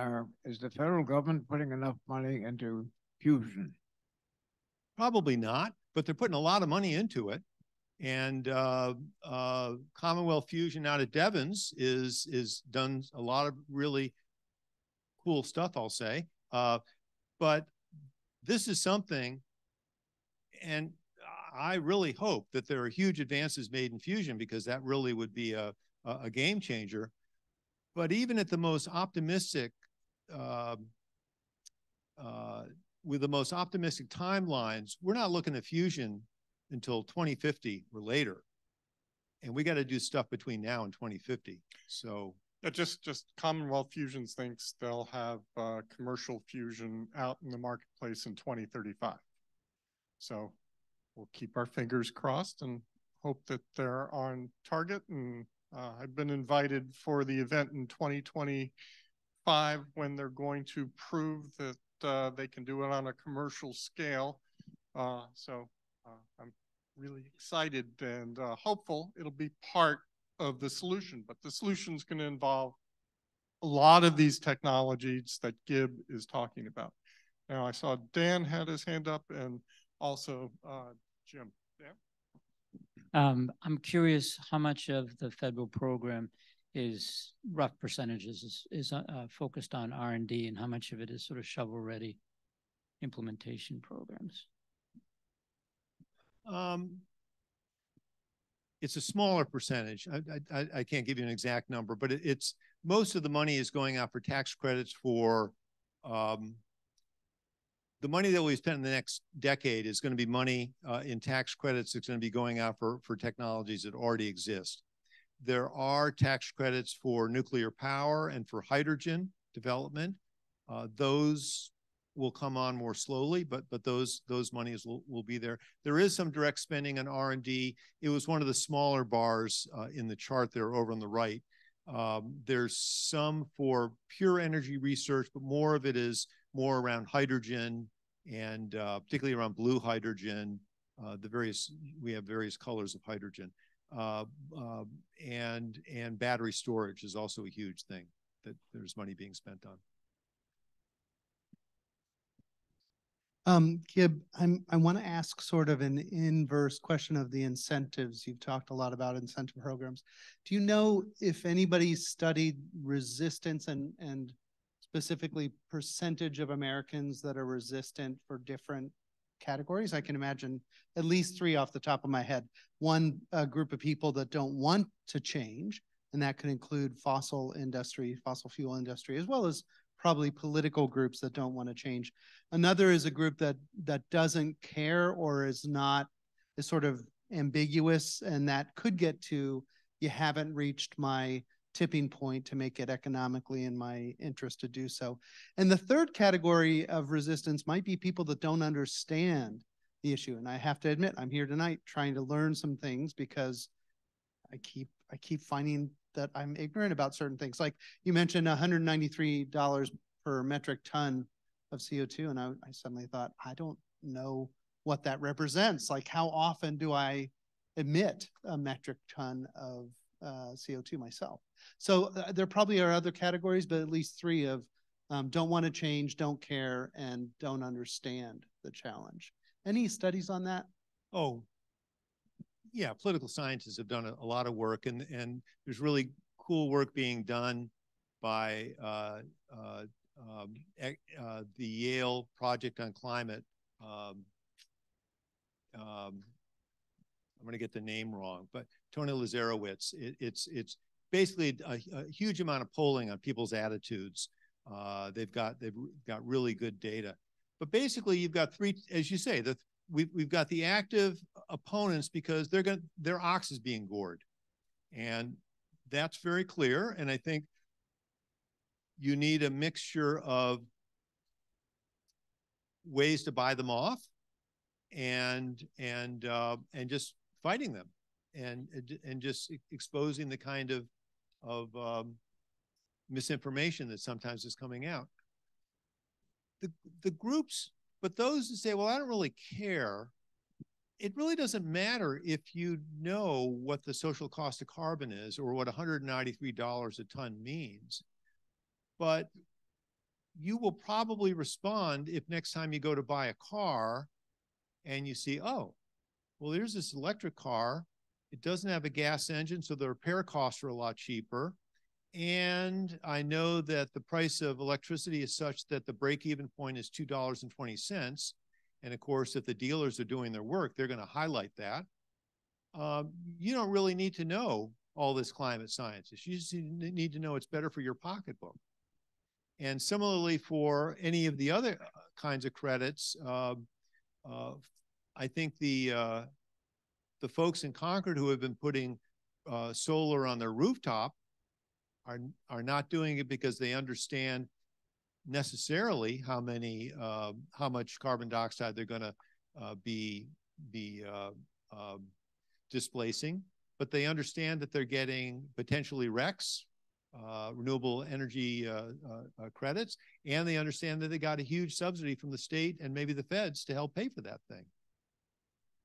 is the federal government putting enough money into fusion? Probably not, but they're putting a lot of money into it. And Commonwealth Fusion out of Devon's is done a lot of really cool stuff, I'll say. But this is something, and I really hope that there are huge advances made in fusion, because that really would be a game changer. But even at the most optimistic, with the most optimistic timelines, we're not looking at fusion until 2050 or later. And we got to do stuff between now and 2050. So just Commonwealth Fusions thinks they'll have commercial fusion out in the marketplace in 2035. So we'll keep our fingers crossed and hope that they're on target. And I've been invited for the event in 2025 when they're going to prove that they can do it on a commercial scale. So I'm really excited and hopeful it'll be part of the solution. But the solution is going to involve a lot of these technologies that Gib is talking about. Now, I saw Dan had his hand up, and also Jim. Dan? I'm curious how much of the federal program is, rough percentages, is focused on R&D, and how much of it is sort of shovel-ready implementation programs? It's a smaller percentage. I can't give you an exact number, but it's most of the money is going out for tax credits for the money that we spend in the next decade is going to be money in tax credits that's going to be going out for technologies that already exist. There are tax credits for nuclear power and for hydrogen development. Those will come on more slowly, but those monies will be there. There is some direct spending on R&D. It was one of the smaller bars in the chart there over on the right. There's some for pure energy research, but more of it is more around hydrogen and particularly around blue hydrogen. We have various colors of hydrogen. And battery storage is also a huge thing that there's money being spent on. Gib, I want to ask sort of an inverse question of the incentives. You've talked a lot about incentive programs. Do you know if anybody studied resistance and specifically percentage of Americans that are resistant for different categories? I can imagine at least 3 off the top of my head. One, a group of people that don't want to change, and that could include fossil fuel industry, as well as probably political groups that don't want to change. Another is a group that doesn't care or is sort of ambiguous, and that could get to, you haven't reached my tipping point to make it economically in my interest to do so. And the third category of resistance might be people that don't understand the issue. And I have to admit, I'm here tonight trying to learn some things because I keep finding that I'm ignorant about certain things. Like you mentioned $193 per metric ton of CO2. And I suddenly thought, I don't know what that represents. Like, how often do I emit a metric ton of CO2 myself? So there probably are other categories, but at least 3 of don't want to change, don't care, and don't understand the challenge. Any studies on that? Oh, yeah, political scientists have done a lot of work, and there's really cool work being done by the Yale Project on Climate. I'm going to get the name wrong, but Tony Lazarowicz. It's basically a huge amount of polling on people's attitudes. They've got really good data, but basically you've got 3, as you say, we've got the active opponents because their ox is being gored. And that's very clear. And I think you need a mixture of ways to buy them off and just fighting them and just exposing the kind of misinformation that sometimes is coming out. The groups, but those that say, well, I don't really care, it really doesn't matter if you know what the social cost of carbon is or what $193 a ton means. But you will probably respond if next time you go to buy a car and you see, oh, well, there's this electric car. It doesn't have a gas engine, so the repair costs are a lot cheaper. And I know that the price of electricity is such that the break-even point is $2.20. And of course, if the dealers are doing their work, they're going to highlight that. You don't really need to know all this climate science. You just need to know it's better for your pocketbook. And similarly, for any of the other kinds of credits, I think the folks in Concord who have been putting solar on their rooftop are not doing it because they understand necessarily how much carbon dioxide they're going to be displacing, but they understand that they're getting potentially RECs, renewable energy credits, and they understand that they got a huge subsidy from the state and maybe the feds to help pay for that thing.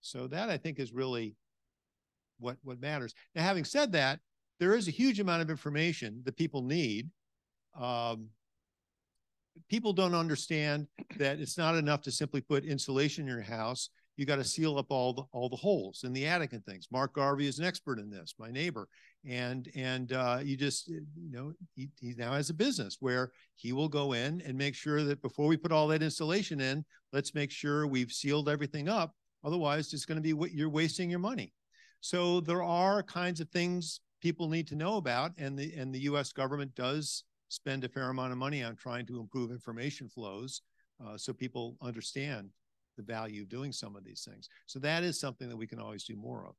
So that, I think, is really what matters. Now, having said that, there is a huge amount of information that people need. People don't understand that it's not enough to simply put insulation in your house. You got to seal up all the holes in the attic and things. Mark Garvey is an expert in this, my neighbor, and you just, you know, he now has a business where he will go in and make sure that before we put all that insulation in, let's make sure we've sealed everything up. Otherwise, it's going to be you're wasting your money. So there are kinds of things people need to know about, and the U.S. government does spend a fair amount of money on trying to improve information flows so people understand the value of doing some of these things. So that is something that we can always do more of.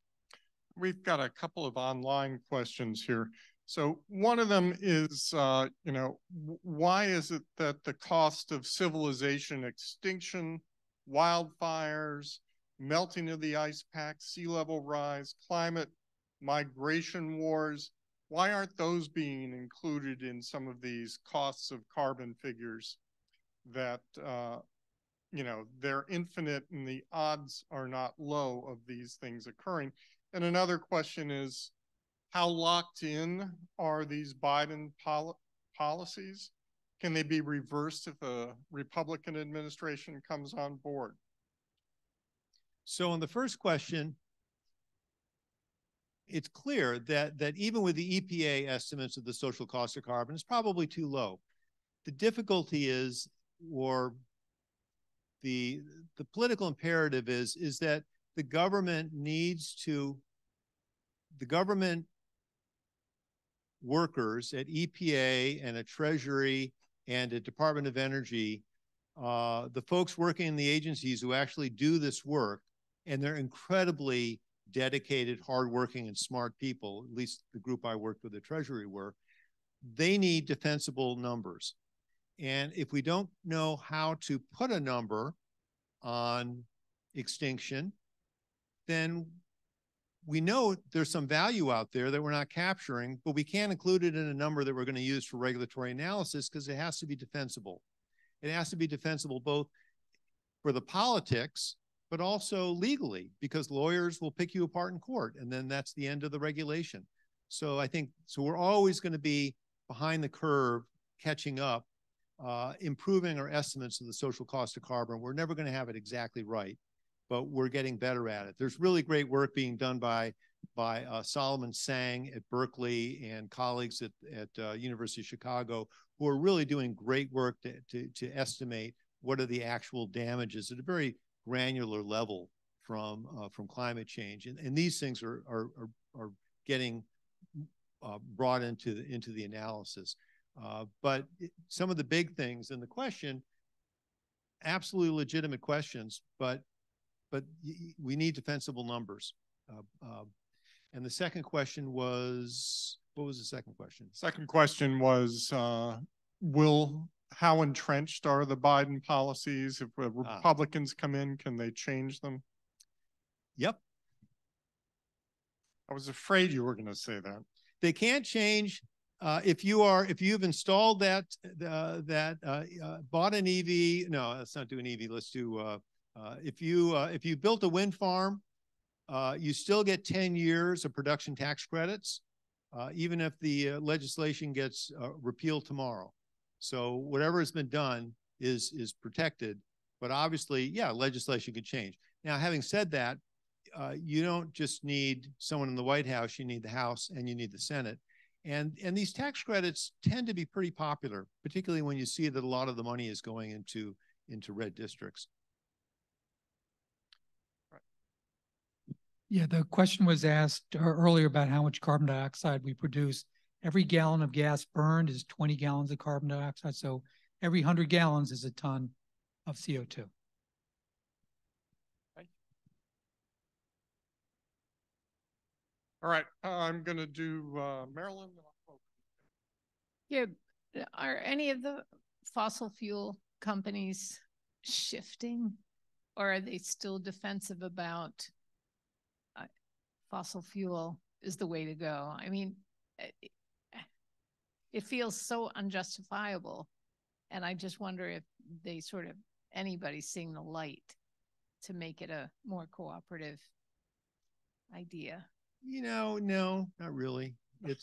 We've got a couple of online questions here. So one of them is, you know, why is it that the cost of civilization extinction, wildfires, melting of the ice pack, sea level rise, climate, migration wars, why aren't those being included in some of these costs of carbon figures that, you know, they're infinite and the odds are not low of these things occurring? And another question is, how locked in are these Biden policies? Can they be reversed if a Republican administration comes on board? So on the first question, it's clear that even with the EPA estimates of the social cost of carbon, it's probably too low. The difficulty is, or the political imperative is that the government workers at EPA and at Treasury and at Department of Energy, the folks working in the agencies who actually do this work, and they're incredibly dedicated, hardworking, and smart people, at least the group I worked with at Treasury were, they need defensible numbers. And if we don't know how to put a number on extinction, then we know there's some value out there that we're not capturing, but we can't include it in a number that we're going to use for regulatory analysis because it has to be defensible. It has to be defensible both for the politics, but also legally, because lawyers will pick you apart in court, and then that's the end of the regulation. So I think, so we're always going to be behind the curve, catching up, improving our estimates of the social cost of carbon. We're never going to have it exactly right, but we're getting better at it. There's really great work being done by Solomon Sang at Berkeley and colleagues at University of Chicago, who are really doing great work to estimate what are the actual damages at a very granular level from climate change. And these things are getting brought into the analysis. But some of the big things in the question, absolutely legitimate questions, but but we need defensible numbers. And the second question was, what was the second question? Second question was, how entrenched are the Biden policies? If Republicans come in, can they change them? Yep. I was afraid you were going to say that. They can't change. If you've installed bought an EV, no, let's not do an EV. Let's do, if you built a wind farm, you still get 10 years of production tax credits, even if the legislation gets repealed tomorrow. So whatever has been done is protected, but obviously, yeah, legislation could change. Now, having said that, you don't just need someone in the White House, you need the House and you need the Senate. And these tax credits tend to be pretty popular, particularly when you see that a lot of the money is going into red districts. Yeah, the question was asked earlier about how much carbon dioxide we produce. Every gallon of gas burned is 20 gallons of carbon dioxide. So every 100 gallons is a ton of CO2. All right, I'm going to do Marilyn. Yeah, are any of the fossil fuel companies shifting, or are they still defensive about fossil fuel is the way to go? I mean, it feels so unjustifiable, and I just wonder if they sort of, anybody's seeing the light to make it a more cooperative idea. You know, no, not really. I'd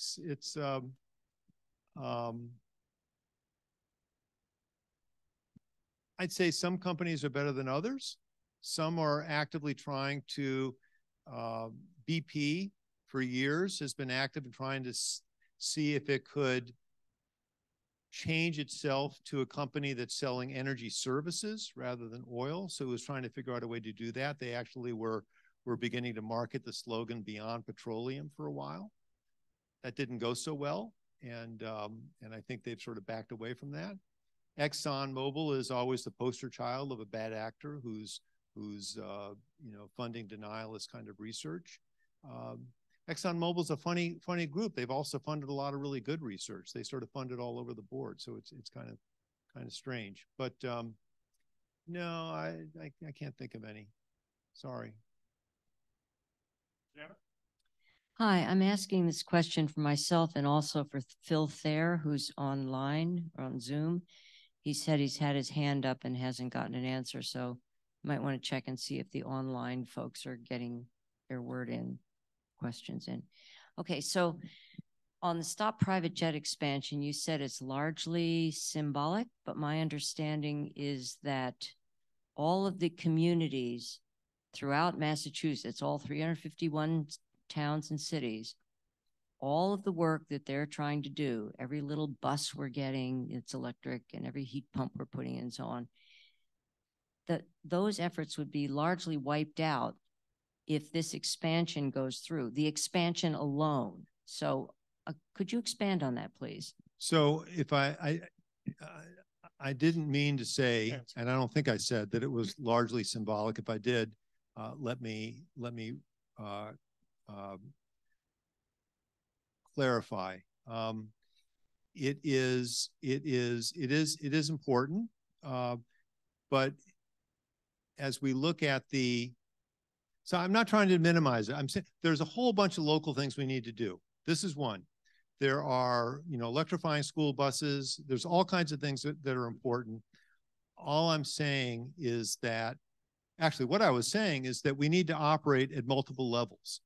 say some companies are better than others. Some are actively trying to, BP for years has been active in trying to see if it could change itself to a company that's selling energy services rather than oil. So it was trying to figure out a way to do that. They actually were beginning to market the slogan Beyond Petroleum for a while. That didn't go so well, and I think they've sort of backed away from that. ExxonMobil is always the poster child of a bad actor who's funding denialist kind of research. ExxonMobil's a funny group. They've also funded a lot of really good research. They sort of fund it all over the board, so it's kind of strange. But no, I can't think of any. Sorry. Yeah. Hi, I'm asking this question for myself and also for Phil Thayer, who's online or on Zoom. He said he's had his hand up and hasn't gotten an answer, so you might want to check and see if the online folks are getting their word in, questions in. Okay, so on the Stop Private Jet expansion, you said it's largely symbolic, but my understanding is that all of the communities throughout Massachusetts, all 351 towns and cities, all of the work that they're trying to do, every little bus we're getting, it's electric, and every heat pump we're putting in and so on, that those efforts would be largely wiped out if this expansion goes through, the expansion alone. So could you expand on that, please? So if I didn't mean to say, and I don't think I said that it was largely symbolic. If I did, let me clarify. It is important, but as we look at so I'm not trying to minimize it. I'm saying there's a whole bunch of local things we need to do. This is one. There are, electrifying school buses. There's all kinds of things that are important. All I'm saying is that, actually what I was saying is that we need to operate at multiple levels.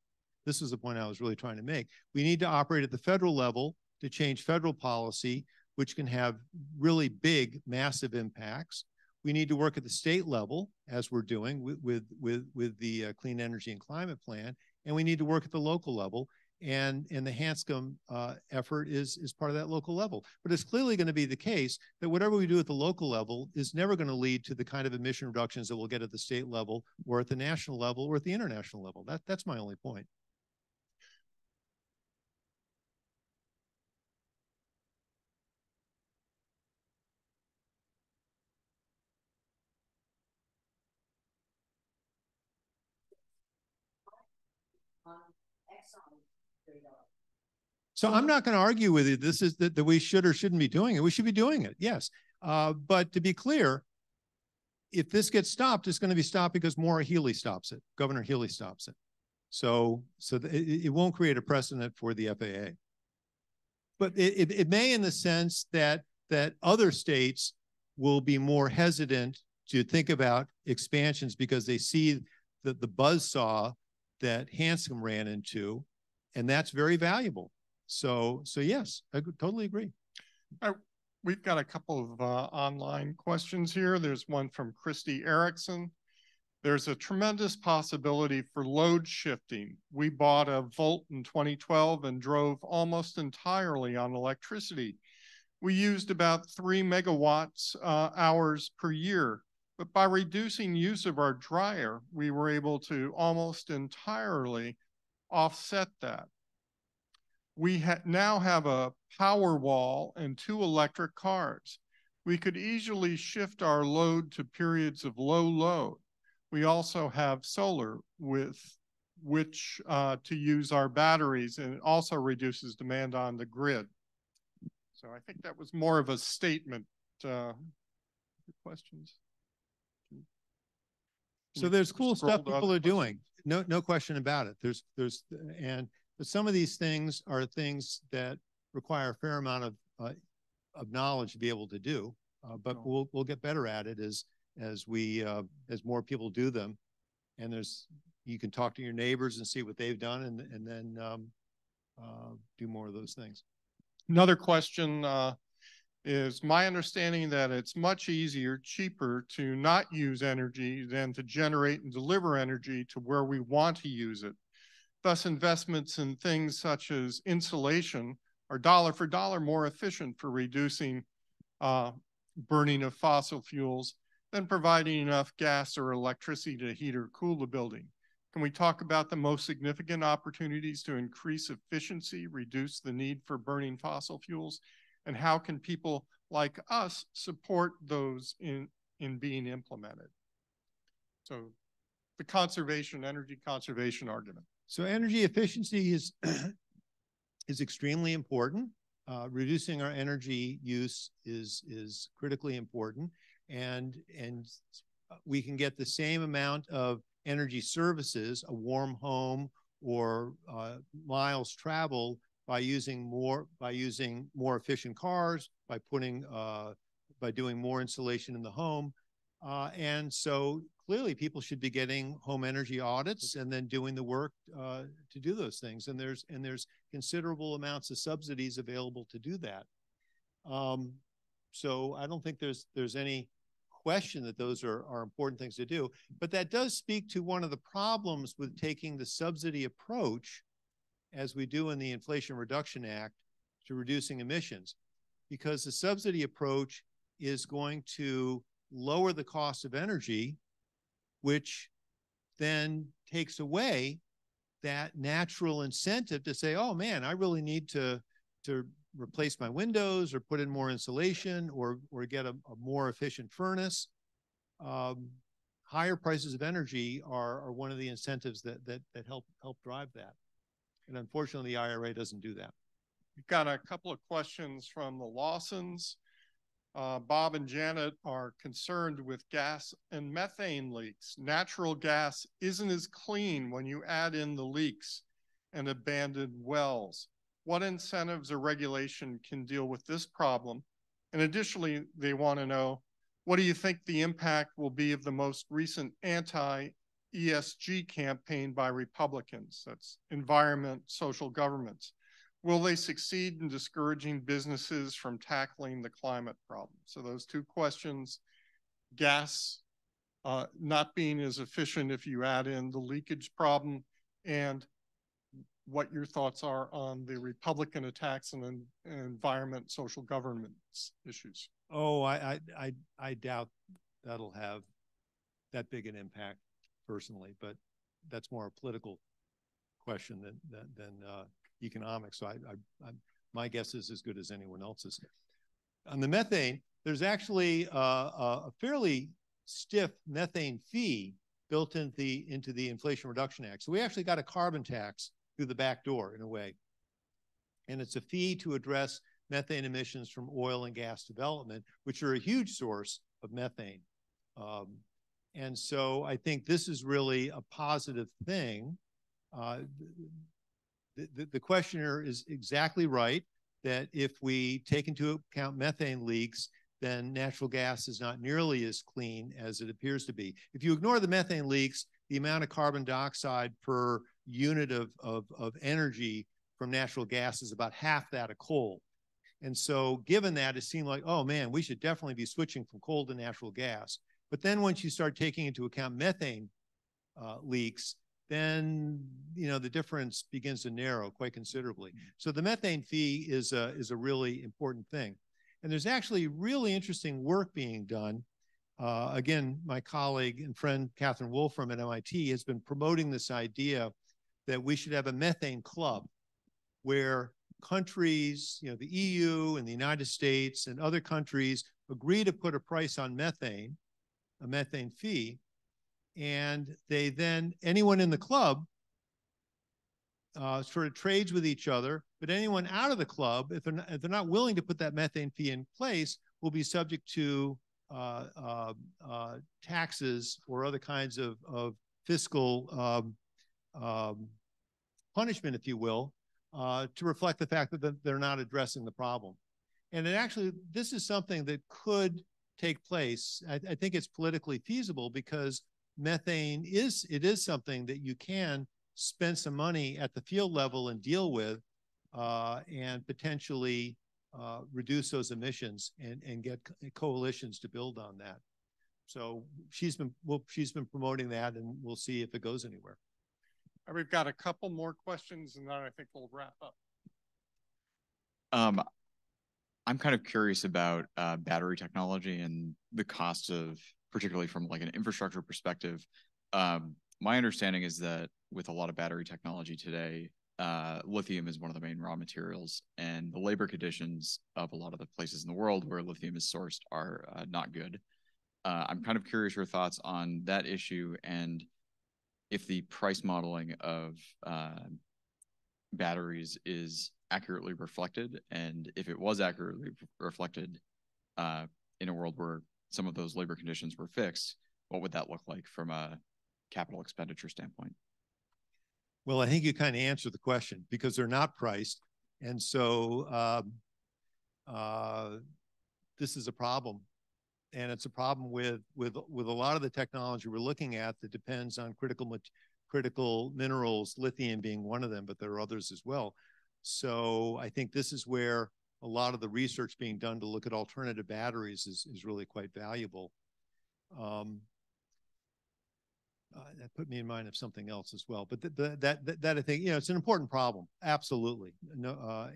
This is the point I was really trying to make. We need to operate at the federal level to change federal policy, which can have really big, massive impacts. We need to work at the state level, as we're doing with the Clean Energy and Climate Plan, and we need to work at the local level. And the Hanscom effort is part of that local level. But it's clearly going to be the case that whatever we do at the local level is never going to lead to the kind of emission reductions that we'll get at the state level or at the national level or at the international level. That's my only point. So I'm not going to argue with you. This is that we should or shouldn't be doing it. We should be doing it, yes. But to be clear, if this gets stopped, it's going to be stopped because Maura Healey stops it. Governor Healey stops it. So it won't create a precedent for the FAA. But it may, in the sense that other states will be more hesitant to think about expansions because they see the buzzsaw that Hanscom ran into, and that's very valuable. So yes, I totally agree. We've got a couple of online questions here. There's one from Christy Erickson. There's a tremendous possibility for load shifting. We bought a Volt in 2012 and drove almost entirely on electricity. We used about 3 megawatts hours per year, but by reducing use of our dryer, we were able to almost entirely offset that. We now have a power wall and 2 electric cars. We could easily shift our load to periods of low load. We also have solar with which to use our batteries, and it also reduces demand on the grid. So I think that was more of a statement. Questions? So there's cool stuff people are doing. No question about it. But some of these things are things that require a fair amount of knowledge to be able to do. But we'll get better at it as more people do them. And you can talk to your neighbors and see what they've done, and then do more of those things. Another question is my understanding that it's much easier, cheaper to not use energy than to generate and deliver energy to where we want to use it. Thus, investments in things such as insulation are dollar for dollar more efficient for reducing burning of fossil fuels than providing enough gas or electricity to heat or cool the building. Can we talk about the most significant opportunities to increase efficiency, reduce the need for burning fossil fuels, and how can people like us support those in being implemented? So the energy conservation argument. So energy efficiency is extremely important. Reducing our energy use is critically important, and we can get the same amount of energy services, a warm home or miles traveled, by using more efficient cars, by doing more insulation in the home, and so clearly people should be getting home energy audits and then doing the work to do those things. And there's considerable amounts of subsidies available to do that. So I don't think there's any question that those are important things to do. But that does speak to one of the problems with taking the subsidy approach, as we do in the Inflation Reduction Act, to reducing emissions, because the subsidy approach is going to lower the cost of energy, which then takes away that natural incentive to say, oh man, I really need to replace my windows or put in more insulation or get a more efficient furnace. Higher prices of energy are one of the incentives that help drive that. And unfortunately, the IRA doesn't do that. We've got a couple of questions from the Lawsons. Bob and Janet are concerned with gas and methane leaks. Natural gas isn't as clean when you add in the leaks and abandoned wells. What incentives or regulation can deal with this problem? And additionally, they want to know, what do you think the impact will be of the most recent anti-ESG campaign by Republicans? That's environment, social governments. Will they succeed in discouraging businesses from tackling the climate problem? So those two questions, gas not being as efficient if you add in the leakage problem, and what your thoughts are on the Republican attacks on environment, social governance issues. Oh, I doubt that'll have that big an impact personally, but that's more a political question than economics. So my guess is as good as anyone else's. On the methane, there's actually a fairly stiff methane fee built into the Inflation Reduction Act. So we actually got a carbon tax through the back door in a way. And it's a fee to address methane emissions from oil and gas development, which are a huge source of methane. And so I think this is really a positive thing. The questioner is exactly right that if we take into account methane leaks, then natural gas is not nearly as clean as it appears to be. If you ignore the methane leaks, the amount of carbon dioxide per unit of energy from natural gas is about half that of coal. And so given that, it seemed like, oh man, we should definitely be switching from coal to natural gas. But then once you start taking into account methane leaks, then the difference begins to narrow quite considerably. So the methane fee is a really important thing. And there's actually really interesting work being done. Again, my colleague and friend Catherine Wolfram at MIT has been promoting this idea that we should have a methane club where countries, the EU and the United States and other countries agree to put a price on methane, a methane fee, and they then, anyone in the club sort of trades with each other, but anyone out of the club, if they're not willing to put that methane fee in place, will be subject to taxes or other kinds of fiscal punishment, if you will, to reflect the fact that they're not addressing the problem. And this is something that could take place. I think it's politically feasible because methane is something that you can spend some money at the field level and deal with and potentially reduce those emissions and get coalitions to build on that. So she's been promoting that, and we'll see if it goes anywhere. We've got a couple more questions, and then I think we'll wrap up. I'm kind of curious about battery technology and the cost of, particularly from like an infrastructure perspective. My understanding is that with a lot of battery technology today, lithium is one of the main raw materials, and the labor conditions of a lot of the places in the world where lithium is sourced are not good. I'm kind of curious your thoughts on that issue, and if the price modeling of batteries is accurately reflected, and if it was accurately reflected in a world where some of those labor conditions were fixed, what would that look like from a capital expenditure standpoint? Well, I think you kind of answered the question because they're not priced. And so this is a problem. And it's a problem with a lot of the technology we're looking at that depends on critical minerals, lithium being one of them, but there are others as well. So I think this is where a lot of the research being done to look at alternative batteries is really quite valuable. That put me in mind of something else as well, but that I think, it's an important problem. Absolutely. No,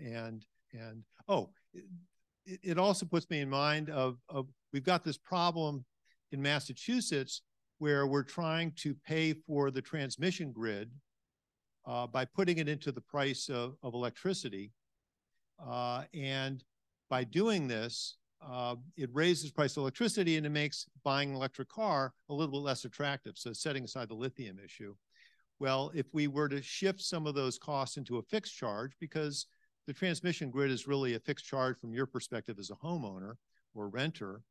it also puts me in mind of we've got this problem in Massachusetts where we're trying to pay for the transmission grid by putting it into the price of electricity. And by doing this, it raises the price of electricity and it makes buying an electric car a little bit less attractive. So setting aside the lithium issue. Well, if we were to shift some of those costs into a fixed charge, because the transmission grid is really a fixed charge from your perspective as a homeowner or renter,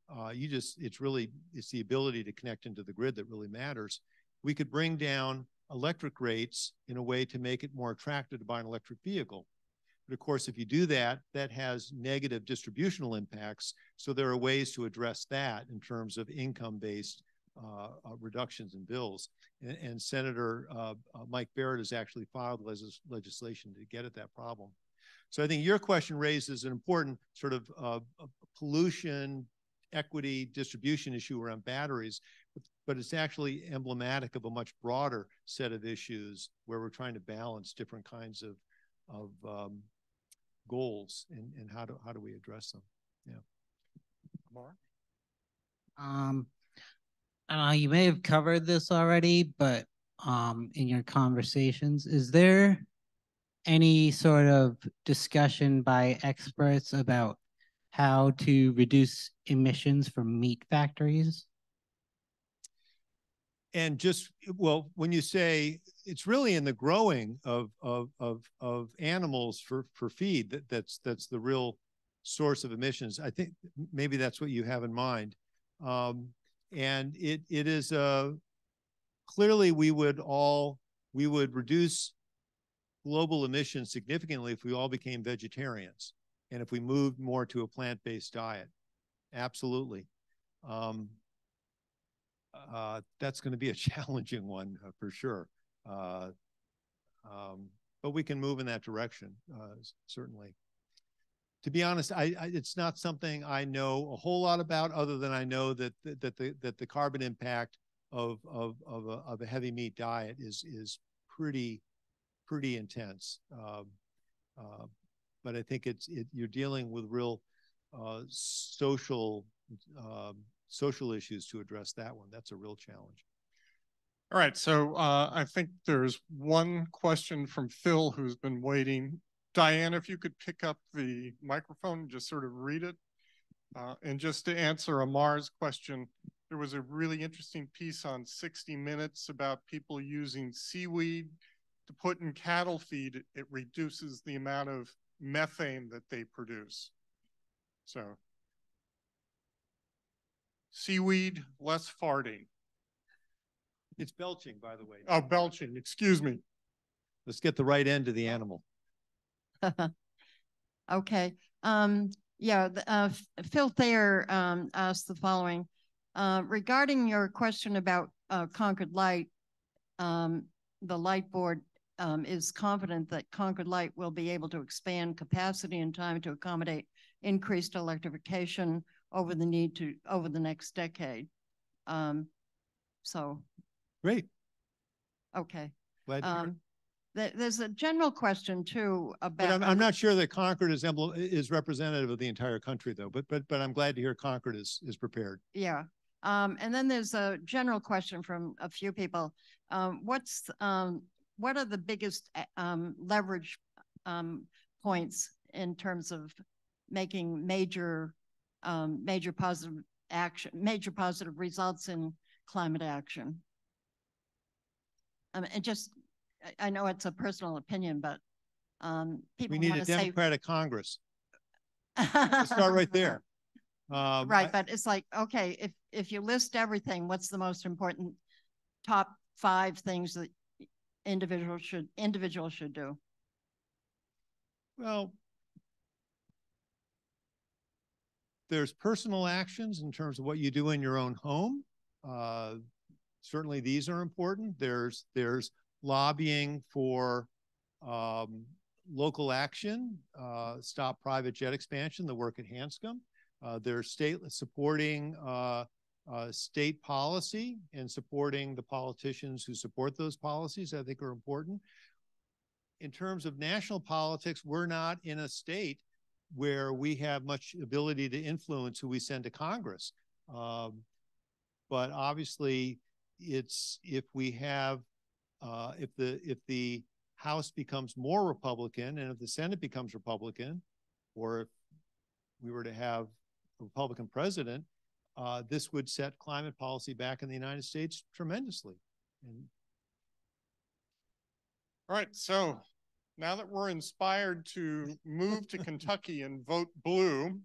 it's the ability to connect into the grid that really matters. We could bring down electric rates in a way to make it more attractive to buy an electric vehicle. But of course, if you do that, that has negative distributional impacts. So there are ways to address that in terms of income-based reductions in bills. And Senator Mike Barrett has actually filed legislation to get at that problem. So I think your question raises an important sort of pollution, equity, distribution issue around batteries, but it's actually emblematic of a much broader set of issues where we're trying to balance different kinds of goals and how do we address them? Yeah. Mark? You may have covered this already, but in your conversations, is there any sort of discussion by experts about how to reduce emissions from meat factories? and just, well, when you say it's really in the growing of animals for feed, that's the real source of emissions. I think maybe that's what you have in mind. And it is clearly we would reduce global emissions significantly if we all became vegetarians and if we moved more to a plant-based diet. Absolutely. That's going to be a challenging one for sure. But we can move in that direction, certainly. To be honest, it's not something I know a whole lot about, other than I know that the carbon impact of a heavy meat diet is pretty intense. But I think you're dealing with real social issues to address that one. That's a real challenge. All right, so I think there's one question from Phil who's been waiting. Diane, if you could pick up the microphone and just sort of read it. And just to answer Amar's question, there was a really interesting piece on 60 Minutes about people using seaweed to put in cattle feed. It reduces the amount of methane that they produce. So, seaweed, less farting. It's belching, by the way. Oh, belching, excuse me. Let's get the right end of the animal. Okay. Phil Thayer asked the following. Regarding your question about Concord Light, the Light Board is confident that Concord Light will be able to expand capacity and time to accommodate increased electrification over the next decade. So. Great. Okay. Glad to hear. There's a general question too about. But I'm not sure that Concord is representative of the entire country, though. But I'm glad to hear Concord is prepared. Yeah. And then there's a general question from a few people. What are the biggest leverage points in terms of making major positive results in climate action? I know it's a personal opinion, but people. We need a Democratic Congress. Let's start right there. Right, but it's like, okay, if you list everything, what's the most important top 5 things that individuals should do? Well, there's personal actions in terms of what you do in your own home. Certainly these are important. There's lobbying for local action, stop private jet expansion, the work at Hanscom. There's supporting state policy and supporting the politicians who support those policies, I think are important. In terms of national politics, we're not in a state where we have much ability to influence who we send to Congress. But obviously, if the House becomes more Republican and if the Senate becomes Republican, or if we were to have a Republican president, this would set climate policy back in the United States tremendously. All right, so now that we're inspired to move to Kentucky and vote blue,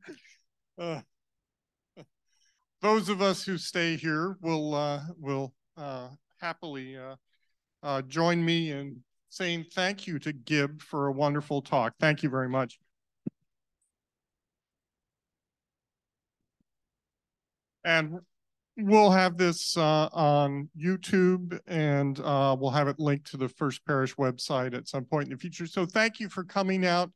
those of us who stay here will happily join me in saying thank you to Gib for a wonderful talk. Thank you very much. And we'll have this on YouTube, and we'll have it linked to the First Parish website at some point in the future. So thank you for coming out.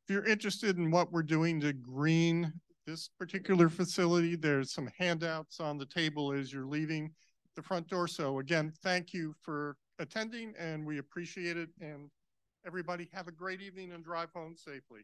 If you're interested in what we're doing to green this particular facility, there's some handouts on the table as you're leaving the front door. So again, thank you for attending, and we appreciate it. And everybody have a great evening and drive home safely.